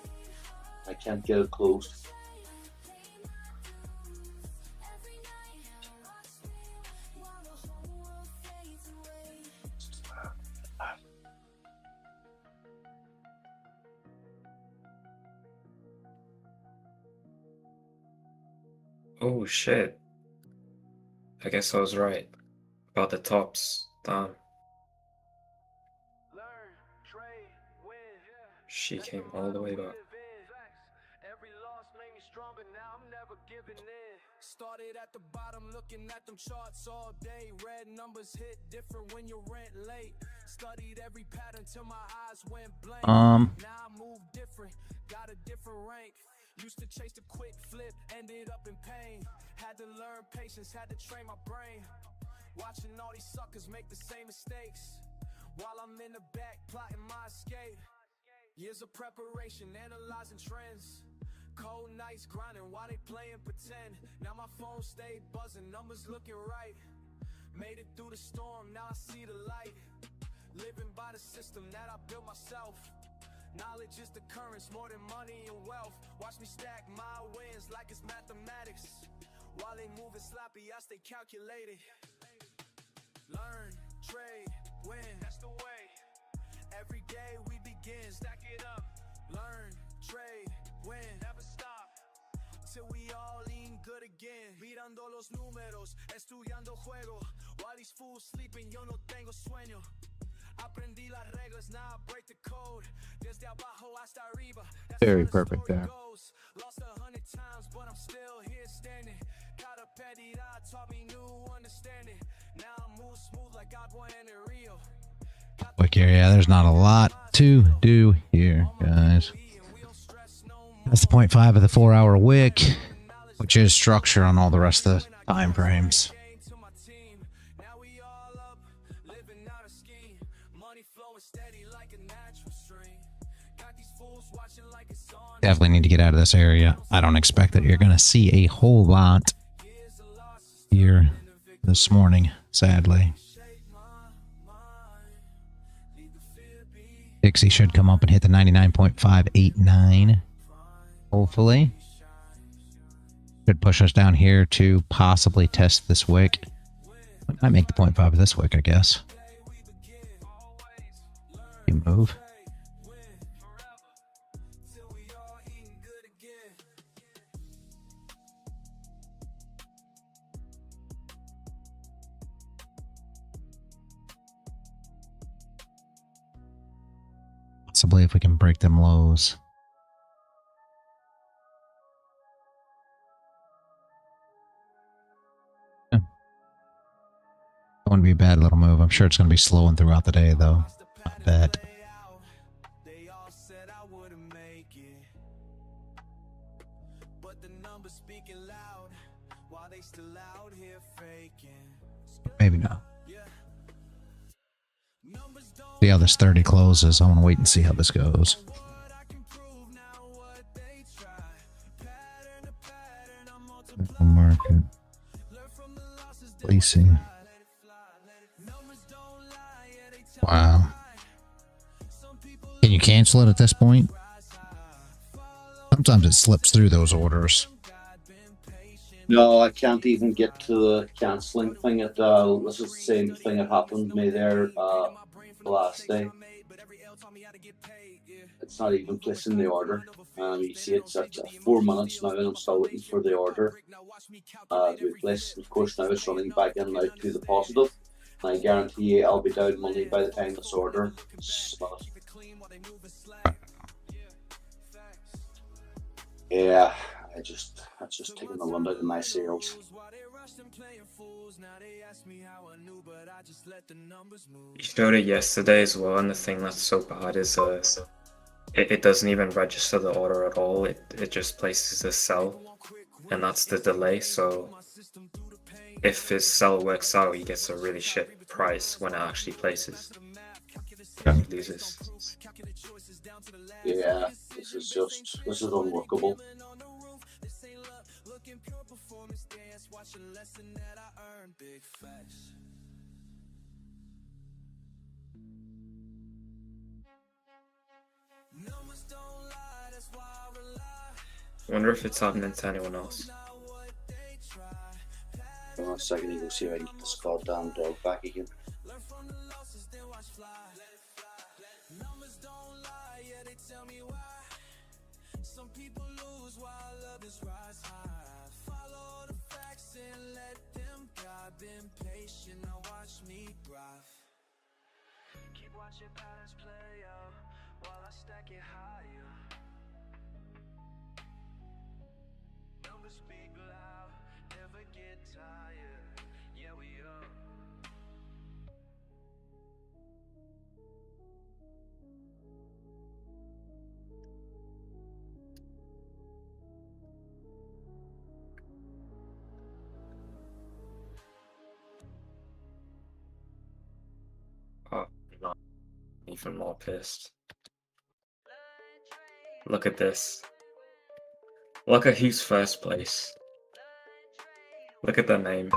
I can't get it closed. Oh shit. I guess I was right about the tops. Damn. She came all the way back. Every loss made me stronger, now I'm never giving in. Started at the bottom, looking at them charts all day. Red numbers hit different when you rent late. Studied every pattern till my eyes went blank. Now I move different, got a different rank. Used to chase the quick flip, ended up in pain. Had to learn patience, had to train my brain. Watching all these suckers make the same mistakes, while I'm in the back plotting my escape. Years of preparation, analyzing trends. Cold nights grinding while they playing pretend. Now my phone stayed buzzing, numbers looking right. Made it through the storm, now I see the light. Living by the system that I built myself. Knowledge is the currents more than money and wealth. Watch me stack my wins like it's mathematics. While they moving sloppy, I stay calculated. Learn, trade, win, that's the way. Every day we begin, stack it up. Learn, trade, win, never stop. Till we all eating good again. Mirando los números, estudiando juego. While these fools sleeping, yo no tengo sueño. Aprendí las reglas, now I break the code. Desde abajo hasta arriba. Very perfect there. Lost 100 times, but I'm still here standing. Cada pérdida taught me new understanding. Now I move smooth like agua en el río. Quick here, yeah, there's not a lot to do here, guys. That's the 0.5 of the 4-hour wick, which is structure on all the rest of the time frames. Definitely need to get out of this area. I don't expect that you're going to see a whole lot here this morning, sadly. Dixie should come up and hit the 99.589. Hopefully. Could push us down here to possibly test this wick. We might make the 0.5 of this wick, I guess. You move. Possibly if we can break them lows. Going to be a bad little move. I'm sure it's going to be slowing throughout the day, though. I bet. They all said I wouldn't make it, but the numbers speaking loud while they still out here faking. Maybe not. See how this 30 closes. I want to wait and see how this goes. Market. Placing. Wow. Can you cancel it at this point? Sometimes it slips through those orders. No, I can't even get to the cancelling thing. This is the same thing that happened to me there the last day. It's not even placing the order. You see it's at 4 minutes now and I'm still waiting for the order to be placed. Of course now it's running back in now to the positive. And I guarantee you I'll be down money by the time this order is finished. Yeah, that's just taking the wind out of my sails. You showed it yesterday as well, and the thing that's so bad is it doesn't even register the order at all. It just places a sell, and that's the delay. So if his sell works out, he gets a really shit price when it actually places. He loses. Yeah, this is unworkable. I wonder if it's happening to anyone else. Hold on a second, you go see if I can get this goddamn dog back again. Oh, not even more pissed. Look at this. Look at who's first place. Look at their name.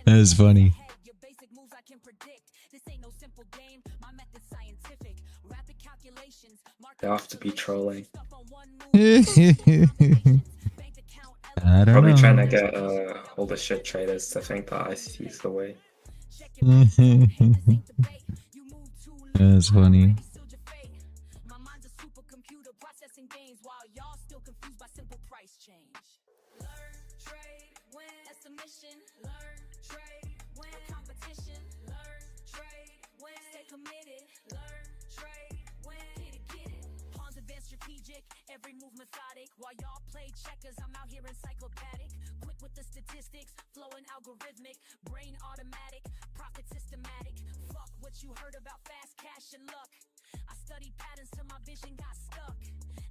That's funny. They have to be trolling. I don't Probably know. trying to get all the shit traders to think that ICT is the way. That's funny. Every move methodic, while y'all play checkers, I'm out here encyclopedic. Quick with the statistics, flowing algorithmic, brain automatic, profit systematic. Fuck what you heard about fast cash and luck. I studied patterns till my vision got stuck.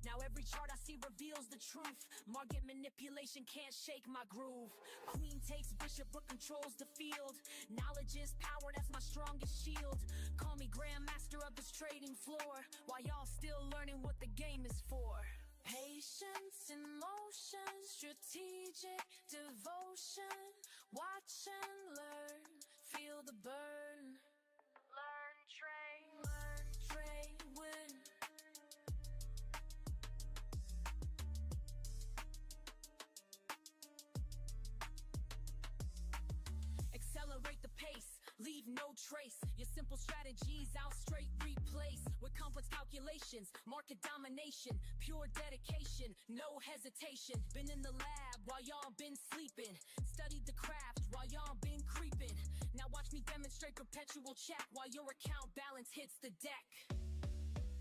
Now every chart I see reveals the truth. Market manipulation can't shake my groove. Queen takes bishop but controls the field. Knowledge is power, that's my strongest shield. Call me grandmaster of this trading floor, while y'all still learning what the game is for. Patience in motion, strategic devotion. Watch and learn, feel the burn. Learn, trade, learn. trace. Your simple strategies I'll straight replace with complex calculations, market domination, pure dedication, no hesitation. Been in the lab while y'all been sleeping, studied the craft while y'all been creeping. Now watch me demonstrate perpetual check while your account balance hits the deck.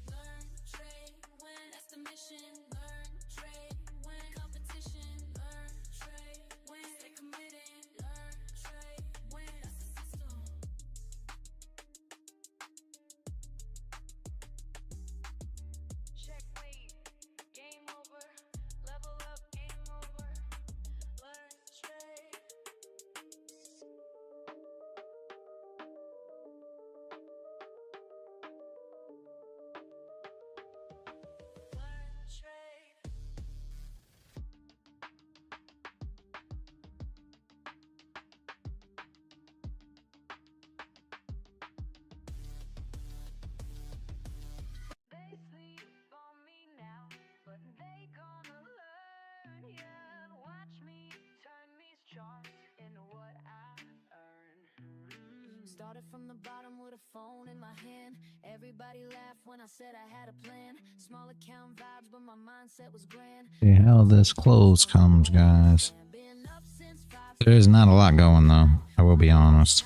Learn, trade, win, that's the mission. Learn, trade, win, competition. Learn, trade, win, stay committed. Learn, trade, win, that's the system. Checkmate, game over. Level up, game over. Learn, trade. Learn, trade. They sleep on me now, but they gonna learn, yeah. Watch me turn these charts into what I earn. Started from the bottom with a phone in my hand. Everybody laughed when I said I had a plan. Small account vibes, but my mindset was grand. See how this close comes, guys. Been up since 5. There is not a lot going, though. I will be honest.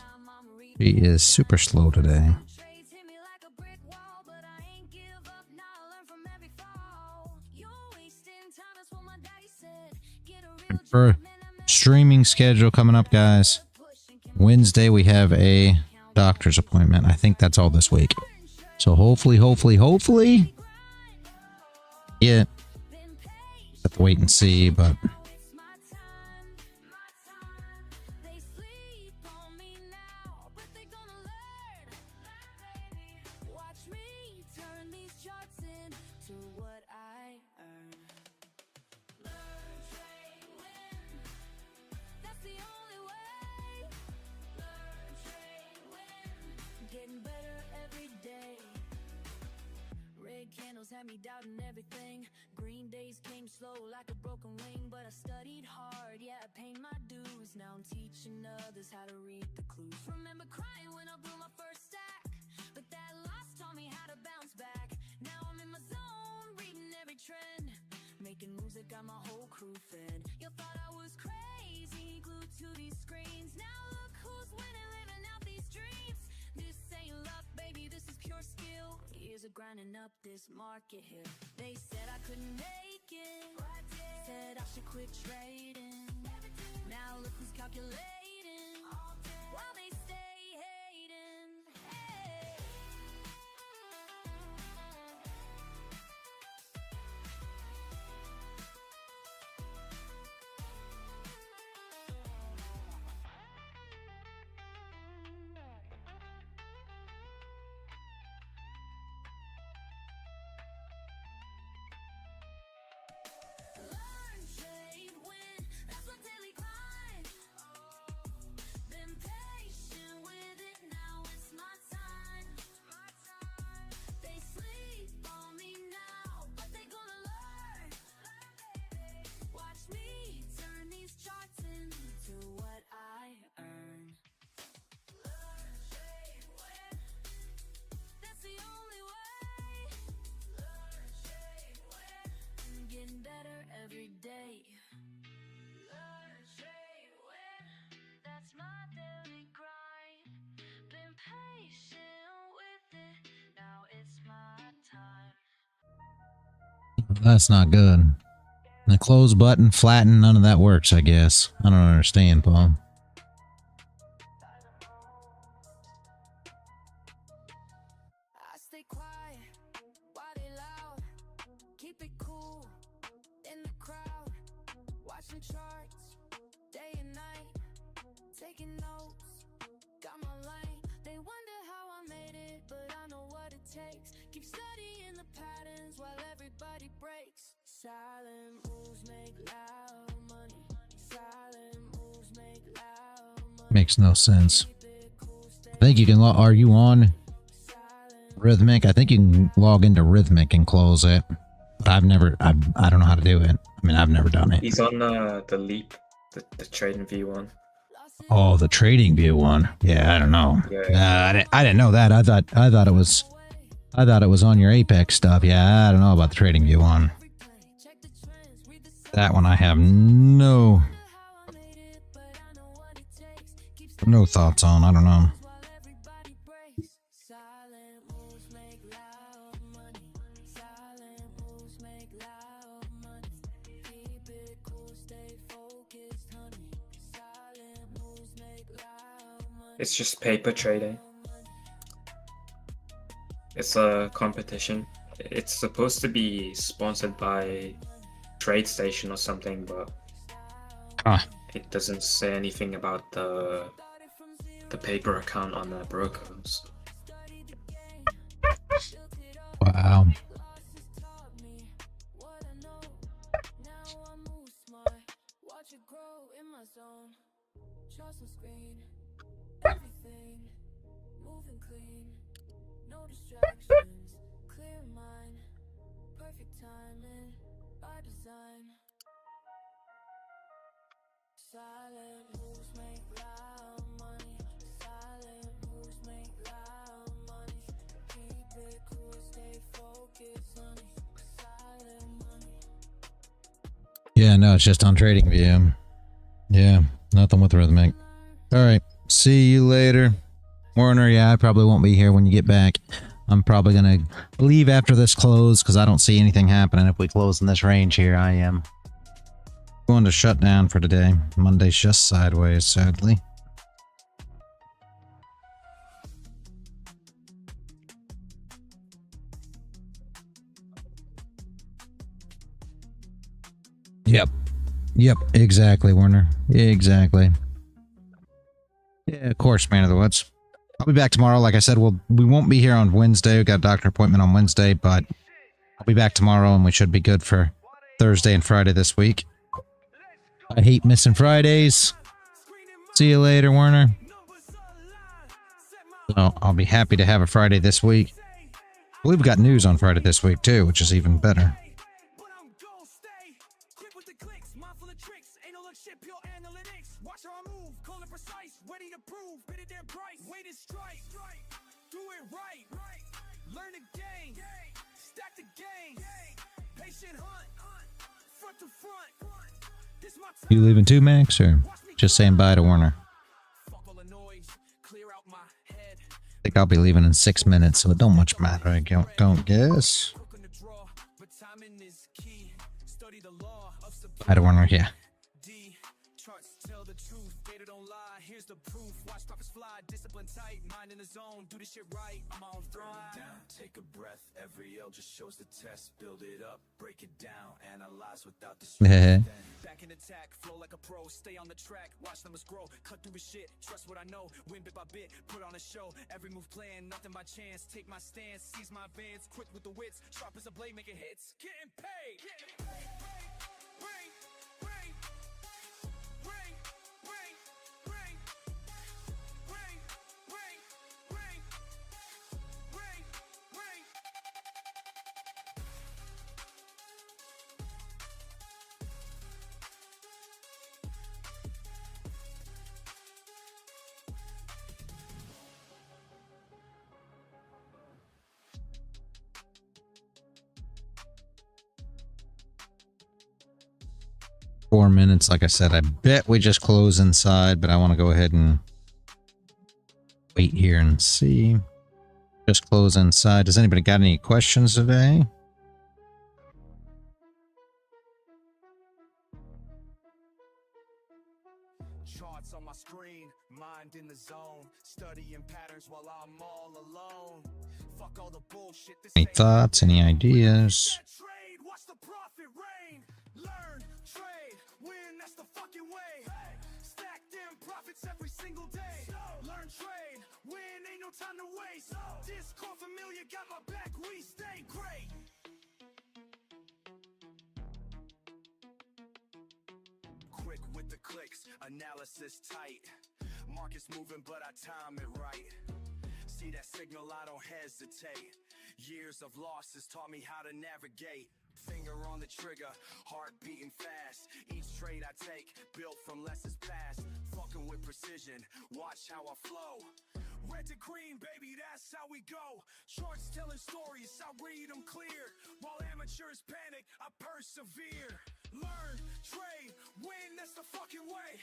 She is super slow today. Trades hit me like a brick wall, but I ain't give up. Now I learn from every fall. You're wasting time, that's what my daddy said. Get a real For job, man, I'm streaming schedule coming up, guys. Wednesday we have a doctor's appointment. I think that's all this week. So hopefully, yeah. Have to wait and see, but it's my time, my time. They sleep on me now, but they gonna learn, baby. Watch me turn these charts into what I earn. Learn, trade, win. That's the only way. Learn, trade, win. Getting better every day. Red candles had me doubting everything. Green days came slow like a broken wing, but I studied hard, yeah, I paid my dues. Now I'm teaching others how to read the clues. Remember crying when I blew my first stack, but that loss taught me how to bounce back. Now I'm in my zone, reading every trend, making moves that got my whole crew fed. You thought I was crazy, glued to these screens. Now look who's winning, living out these dreams. This ain't luck, baby, this is pure skill. Years of grinding up this market here. They said I couldn't make it, said I should quit trading. Now look who's calculating while they stay hating. Hey. Learn, trade, win. That's my daily grind. Been patient with it, now it's my time. They sleep on me now, but they gonna learn. Watch me turn these charts into what I earn. Learn, trade, win. That's the only way. Learn, trade, win. I'm getting better every day. Learn, trade, win. That's my daily grind. Been patient with it, now it's my time. that's not good. The close button, flatten, none of that works, I guess. I don't understand, Paul. I stay quiet, body loud, keep it cool in the crowd, watching charts day and night, taking notes, got my lane. They wonder how I made it, but I know what it takes. Keep studying the patterns while everybody breaks. Silent moves make loud money. Silent moves make loud money. Makes no sense. I think you can are you on Rhythmic? I think you can log into Rhythmic and close it. But I don't know how to do it. I mean, I've never done it. He's on the Leap, the trading V1. Oh, the Trading View one. Yeah, I don't know. Yeah. I didn't know that. I thought it was on your Apex stuff. Yeah, I don't know about the Trading View one. That one I have no thoughts on. I don't know. It's just paper trading. It's a competition. It's supposed to be sponsored by TradeStation or something, but it doesn't say anything about the paper account on the brokers. Wow. Yeah, no, it's just on TradingView. Yeah, nothing with Rhythmic. All right, see you later. Warner, yeah, I probably won't be here when you get back. I'm probably going to leave after this close because I don't see anything happening if we close in this range here. I am going to shut down for today. Monday's just sideways, sadly. Yep, exactly, Warner. Exactly. Yeah, of course, man of the woods. I'll be back tomorrow. Like I said, we won't be here on Wednesday. We got a doctor appointment on Wednesday, but I'll be back tomorrow and we should be good for Thursday and Friday this week. I hate missing Fridays. See you later, Warner. So I'll be happy to have a Friday this week. I believe we got news on Friday this week too, which is even better. You leaving too, Max, or just saying bye to Warner? I think I'll be leaving in 6 minutes, so it don't much matter. I don't guess. Bye to Warner, yeah. Take a breath, every L just shows the test. Build it up, break it down, analyze without the stress. Back in attack, flow like a pro, stay on the track, watch numbers grow, cut through his shit, trust what I know, win bit by bit, put on a show, every move planned, nothing by chance, take my stance, seize my advance, quick with the wits, sharp as a blade, making hits, getting paid. Four minutes, like I said, I bet we just close inside, but I want to go ahead and wait here and see. Just close inside. Does anybody got any questions today? Charts on my screen, mind in the zone, studying patterns while I'm all alone. Fuck all the bullshit. Any thoughts, any ideas? Watch the profit reign. Learn, trade, win, that's the fucking way. Stack them profits every single day. Learn, trade, win, ain't no time to waste. Discord familiar, got my back, we stay great. Quick with the clicks, analysis tight. Market's moving, but I time it right. See that signal, I don't hesitate. Years of losses taught me how to navigate. Finger on the trigger, heart beating fast. Each trade I take, built from lessons past. Fuck talking with precision. Watch how I flow. Red to green, baby, that's how we go. Charts telling stories, I read them clear. While amateurs panic, I persevere. Learn, trade, win, that's the fucking way.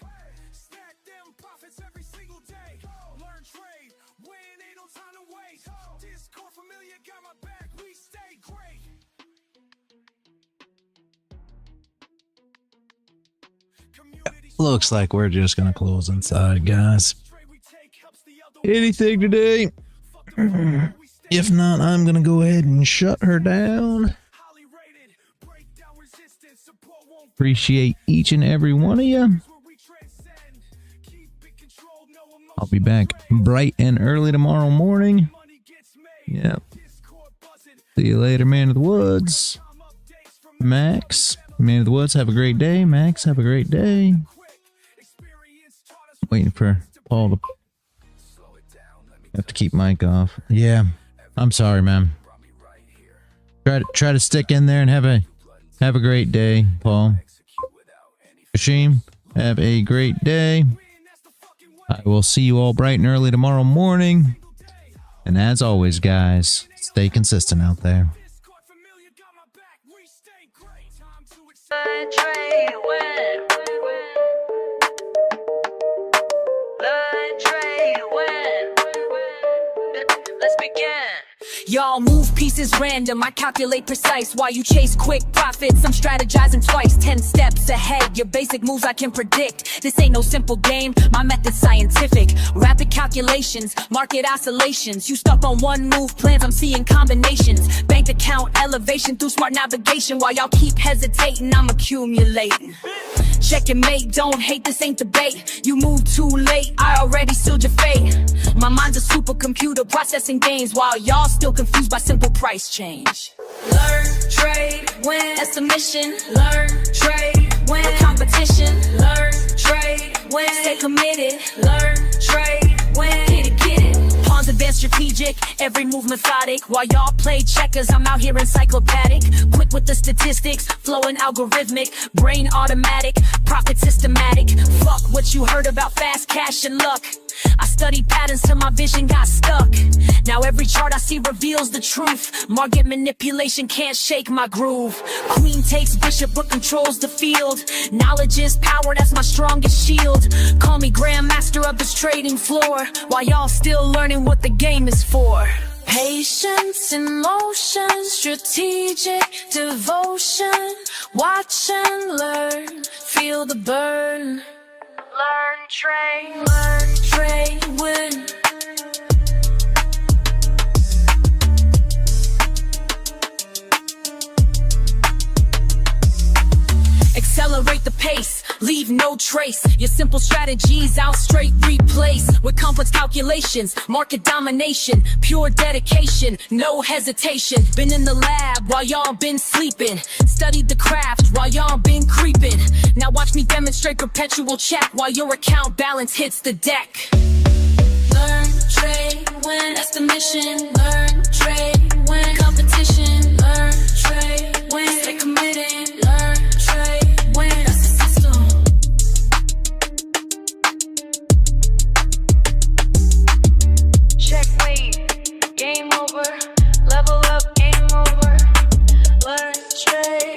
Stack them profits every single day. Learn, trade, win, ain't no time to wait. Discord familiar, got my back, we stay great. Looks like we're just gonna close inside, guys. Anything today? If not, I'm gonna go ahead and shut her down. Appreciate each and every one of you. I'll be back bright and early tomorrow morning. Yep. See you later, man of the woods. Max, man of the woods, have a great day. Max, have a great day. Waiting for Paul to... have to keep mic off. Yeah, I'm sorry, man. Try to stick in there and have a great day, Paul. Kashim, have a great day. I will see you all bright and early tomorrow morning. And as always, guys, stay consistent out there. Let's begin. Y'all move pieces random, I calculate precise. While you chase quick profits, I'm strategizing twice. 10 steps ahead, your basic moves I can predict. This ain't no simple game, my method's scientific. Rapid calculations, market oscillations. You stuck on one move plans, I'm seeing combinations. Bank account elevation through smart navigation. While y'all keep hesitating, I'm accumulating. Check and mate, don't hate, this ain't debate. You move too late, I already sealed your fate. My mind's a supercomputer processing gains, while y'all still confused by simple price change. Learn, trade, win, that's the mission. Learn, trade, win, no competition. Learn, trade, win, stay committed. Learn, trade, win, get it. Pawns advanced strategic, every move methodic. While y'all play checkers, I'm out here encyclopedic. Quick with the statistics, flowing algorithmic. Brain automatic, profit systematic. Fuck what you heard about fast cash and luck. I studied patterns till my vision got stuck. Now every chart I see reveals the truth. Market manipulation can't shake my groove. Queen takes bishop but controls the field. Knowledge is power, that's my strongest shield. Call me grandmaster of this trading floor, while y'all still learning what the game is for. Patience in motion, strategic devotion. Watch and learn, feel the burn. Learn, trade, win. Accelerate the pace, leave no trace. Your simple strategies I'll straight replace with complex calculations, market domination, pure dedication, no hesitation. Been in the lab while y'all been sleeping, studied the craft while y'all been creeping. Now watch me demonstrate perpetual check while your account balance hits the deck. Learn, trade, win, that's the mission. Learn, trade, win, competition. Learn, trade, win, stay committed. Learn, trade, win, that's the system. Checkmate, game over. Level up, game over. Learn, trade.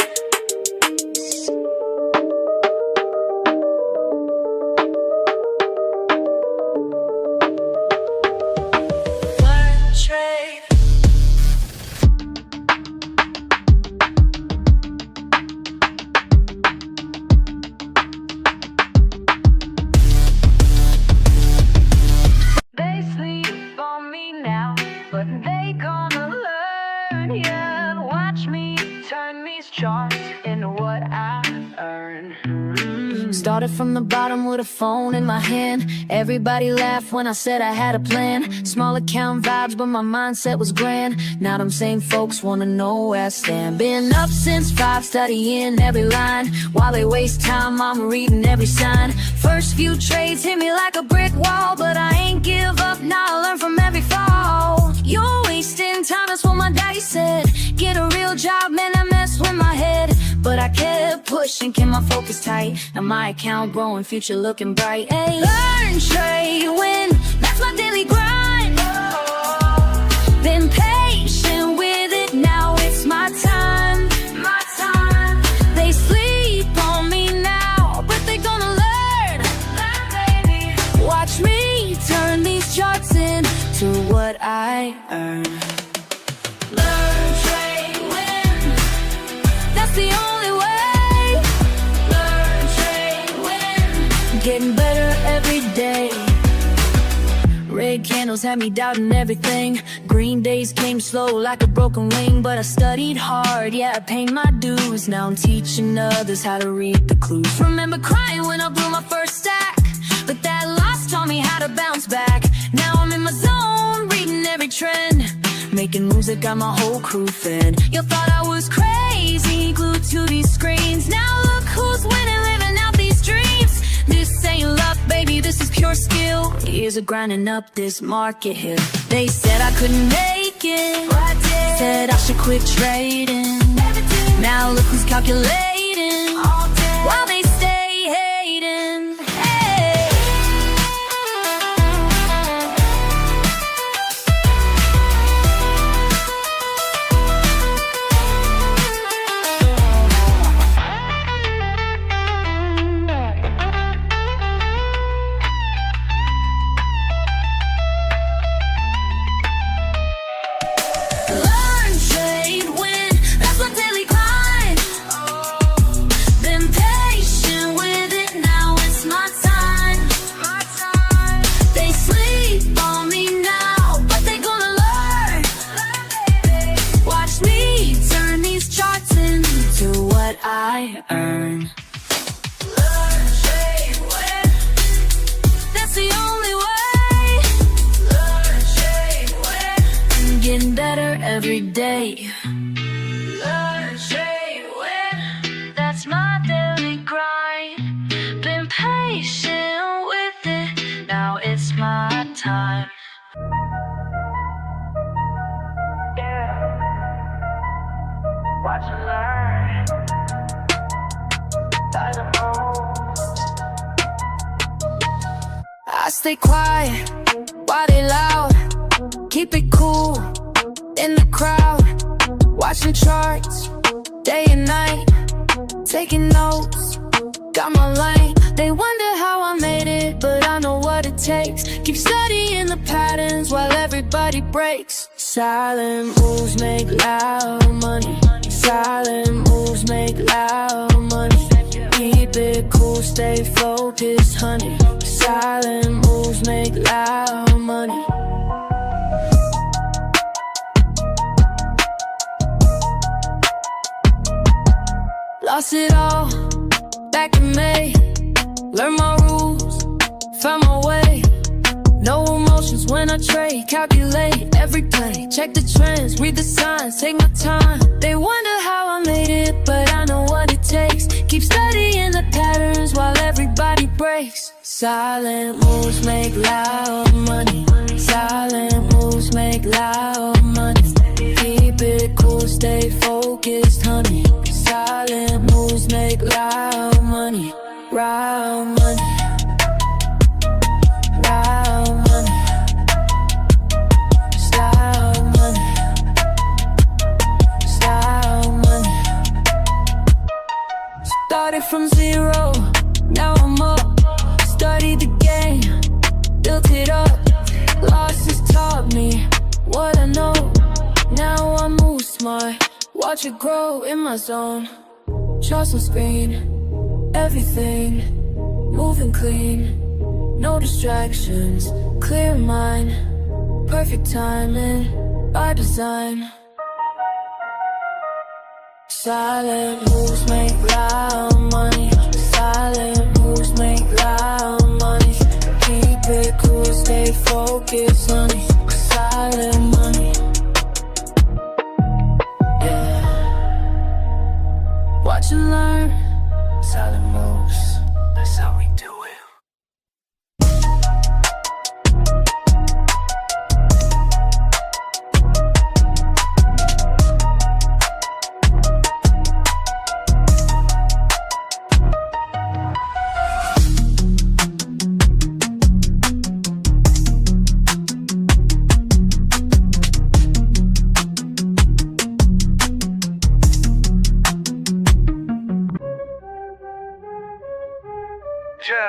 Started from the bottom with a phone in my hand. Everybody laughed when I said I had a plan. Small account vibes, but my mindset was grand. Now them same folks wanna know where I stand. Been up since 5, studying every line. While they waste time, I'm reading every sign. First few trades hit me like a brick wall, but I ain't give up, now I learn from every fall. You're wasting time, that's what my daddy said. Get a real job, man, I messed with my head, but I kept pushing. pushing, keep my focus tight. Now my account growing, future looking bright. Hey, learn, trade, win, that's my daily grind. Been patient with it, now it's my time. My time. They sleep on me now, but they gonna learn. Baby. Watch me turn these charts into what I earn. Learn, trade, win. That's the only way. Learn, trade, win. Getting better every day. Red candles had me doubting everything. Green days came slow like a broken wing, but I studied hard, yeah, I paid my dues. Now I'm teaching others how to read the clues. Remember crying when I blew my first stack, but that loss taught me how to bounce back. Now I'm in my zone, reading every trend, making moves that got my whole crew fed. You thought I was crazy, glued to these screens. Now look who's winning, living out these dreams. This ain't luck, baby, this is pure skill. Years of grinding up this market here. They said I couldn't make it, said I should quit trading. Now look who's calculating, while they stay hating. Hey. Learn, trade, win, that's my daily grind. Been patient with it, now it's my time. They sleep on me now, but they gonna learn. Watch me turn these charts into what I earn. Learn, trade, win, that's the only way. Learn, trade, win, getting better every day. Learn, trade, win, that's my daily grind. Been patient with it, now it's my time. Watch and learn. I stay quiet while they loud. Keep it cool in the crowd. Watching charts day and night. Taking notes, got my lane. They wonder how I made it, but I know what it takes. Keep studying the patterns while everybody breaks. Silent moves make loud money. Silent moves make loud money. Keep it cool, stay focused, honey. Silent moves make loud money. Lost it all back in May. Learned my rules, found my way. No emotions when I trade. Calculate every play. Check the trends, read the signs, take my time. They wonder how I made it, but I know what it takes. Keep studying the patterns while everybody breaks. Silent moves make loud money. Silent moves make loud money. Keep it cool, stay focused, honey. Silent moves make loud money. Loud money. Loud money. Style money. Style money. Started from zero, now I'm up. Studied the game, built it up. Losses taught me what I know. Now I move smart, watch it grow in my zone. Charts on screen, everything moving clean. No distractions, clear mind. Perfect timing, by design. Silent moves make loud money. Silent moves make loud money. Keep it cool, stay focused, honey. Silent money. Yeah. Watch and learn. Silent moves. That's how we do it.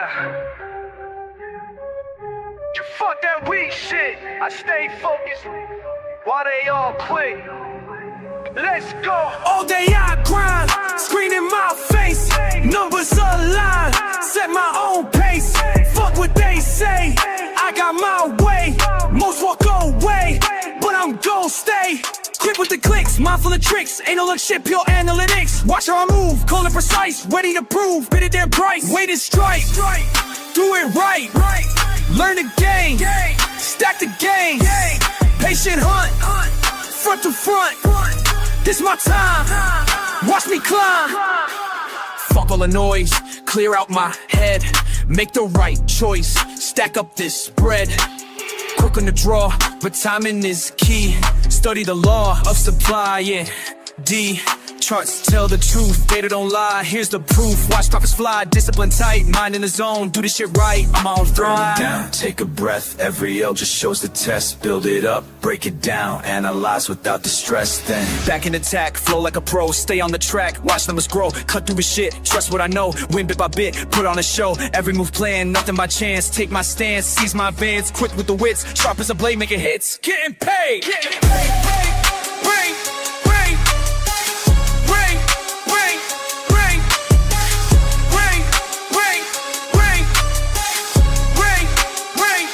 Yeah. Fuck that weak shit. I stay focused while they all quit. Let's go. All day I grind, screen in my face. Numbers align, set my own pace. Fuck what they say, I got my way. Most walk away, but I'm gon' stay. Quick with the clicks, mindful of tricks. Ain't no look shit, pure analytics. Watch how I move, call it precise. Ready to prove, bid it their price. Wait and strike, do it right. Learn the game, stack the game. Patient hunt, front to front. This my time, watch me climb. Fuck all the noise, clear out my head. Make the right choice, stack up this bread. Quick on the draw, but timing is key. Study the law of supply, yeah. D charts tell the truth, data don't lie. Here's the proof, watch profits fly. Discipline tight, mind in the zone, do this shit right. I'm on thrive. Down, take a breath, every L just shows the test. Build it up, break it down, analyze without the stress. Then Back in attack, flow like a pro. Stay on the track, watch numbers grow. Cut through the shit, trust what I know. Win bit by bit, put on a show. Every move planned, nothing by chance. Take my stance, seize my advance. Quick with the wits, sharp as a blade, making hits. Getting paid, getting paid. Ring, ring, ring, ring, ring, ring, ring, ring, ring, ring.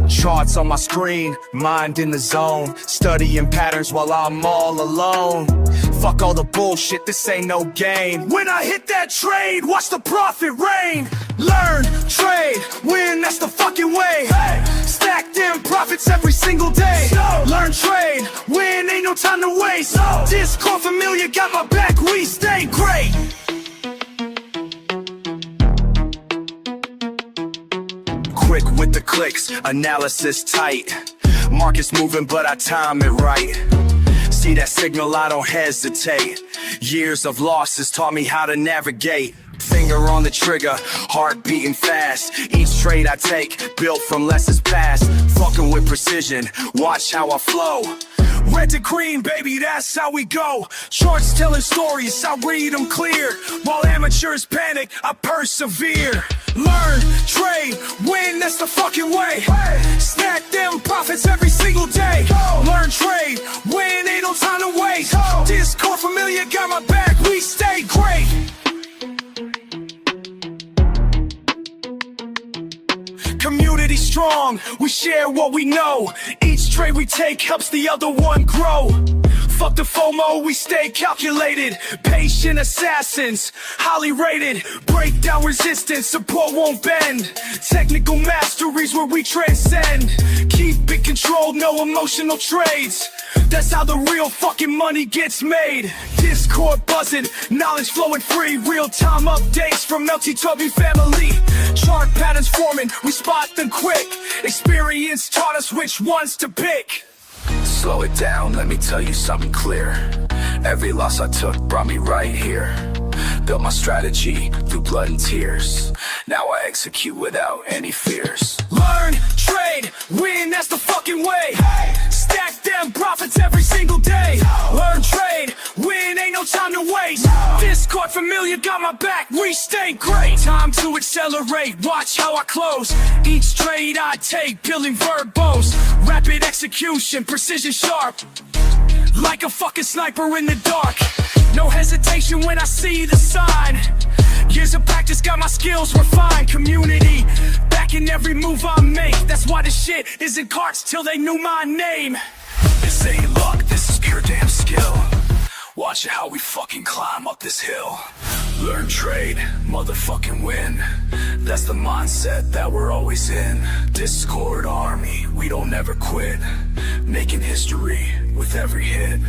Charts on my screen, mind in the zone. Studying patterns while I'm all alone. Fuck all the bullshit, this ain't no game. When I hit that trade, watch the profit rain. Learn, trade, win, that's the fucking way. Stack them profits every single day. Learn, trade, win, ain't no time to waste. Discord familiar, got my back, we stay great. Quick with the clicks, analysis tight. Market's moving, but I time it right. See that signal, I don't hesitate. Years of losses taught me how to navigate. Finger on the trigger, heart beating fast. Each trade I take, built from lessons past. Fucking with precision, watch how I flow. Red to green, baby, that's how we go. Charts telling stories, I read them clear. While amateurs panic, I persevere. Learn, trade, win, that's the fucking way. Stack them profits every single day. Learn, trade, win, ain't no time to waste. Discord familiar, got my back, we stay great. Community strong, we share what we know. Each trade we take helps the other one grow. Fuck the FOMO, we stay calculated. Patient assassins, highly rated. Break down resistance, support won't bend. Technical masteries where we transcend. Keep it controlled, no emotional trades. That's how the real fucking money gets made. Discord buzzing, knowledge flowing free. Real-time updates from LTW family. Chart patterns forming, we spot them quick. Experience taught us which ones to pick. slow it down, let me tell you something clear. Every loss I took brought me right here. Built my strategy through blood and tears. Now I execute without any fears. Learn, trade, win, that's the fucking way. Stack them profits every single day. Learn, trade, win, ain't no time to waste. Discord familiar, got my back, we stay great. Time to accelerate, watch how I close. Each trade I take, peeling verbose. Rapid execution, precision sharp. Like a fucking sniper in the dark. No hesitation when I see the sign. Years of practice got my skills refined. Community backing every move I make. That's why this shit isn't carts till they knew my name. This ain't luck, this is pure damn skill. Watch how we fucking climb up this hill. Learn, trade, motherfucking win. That's the mindset that we're always in. Discord army, we don't ever quit. Making history, with every hit.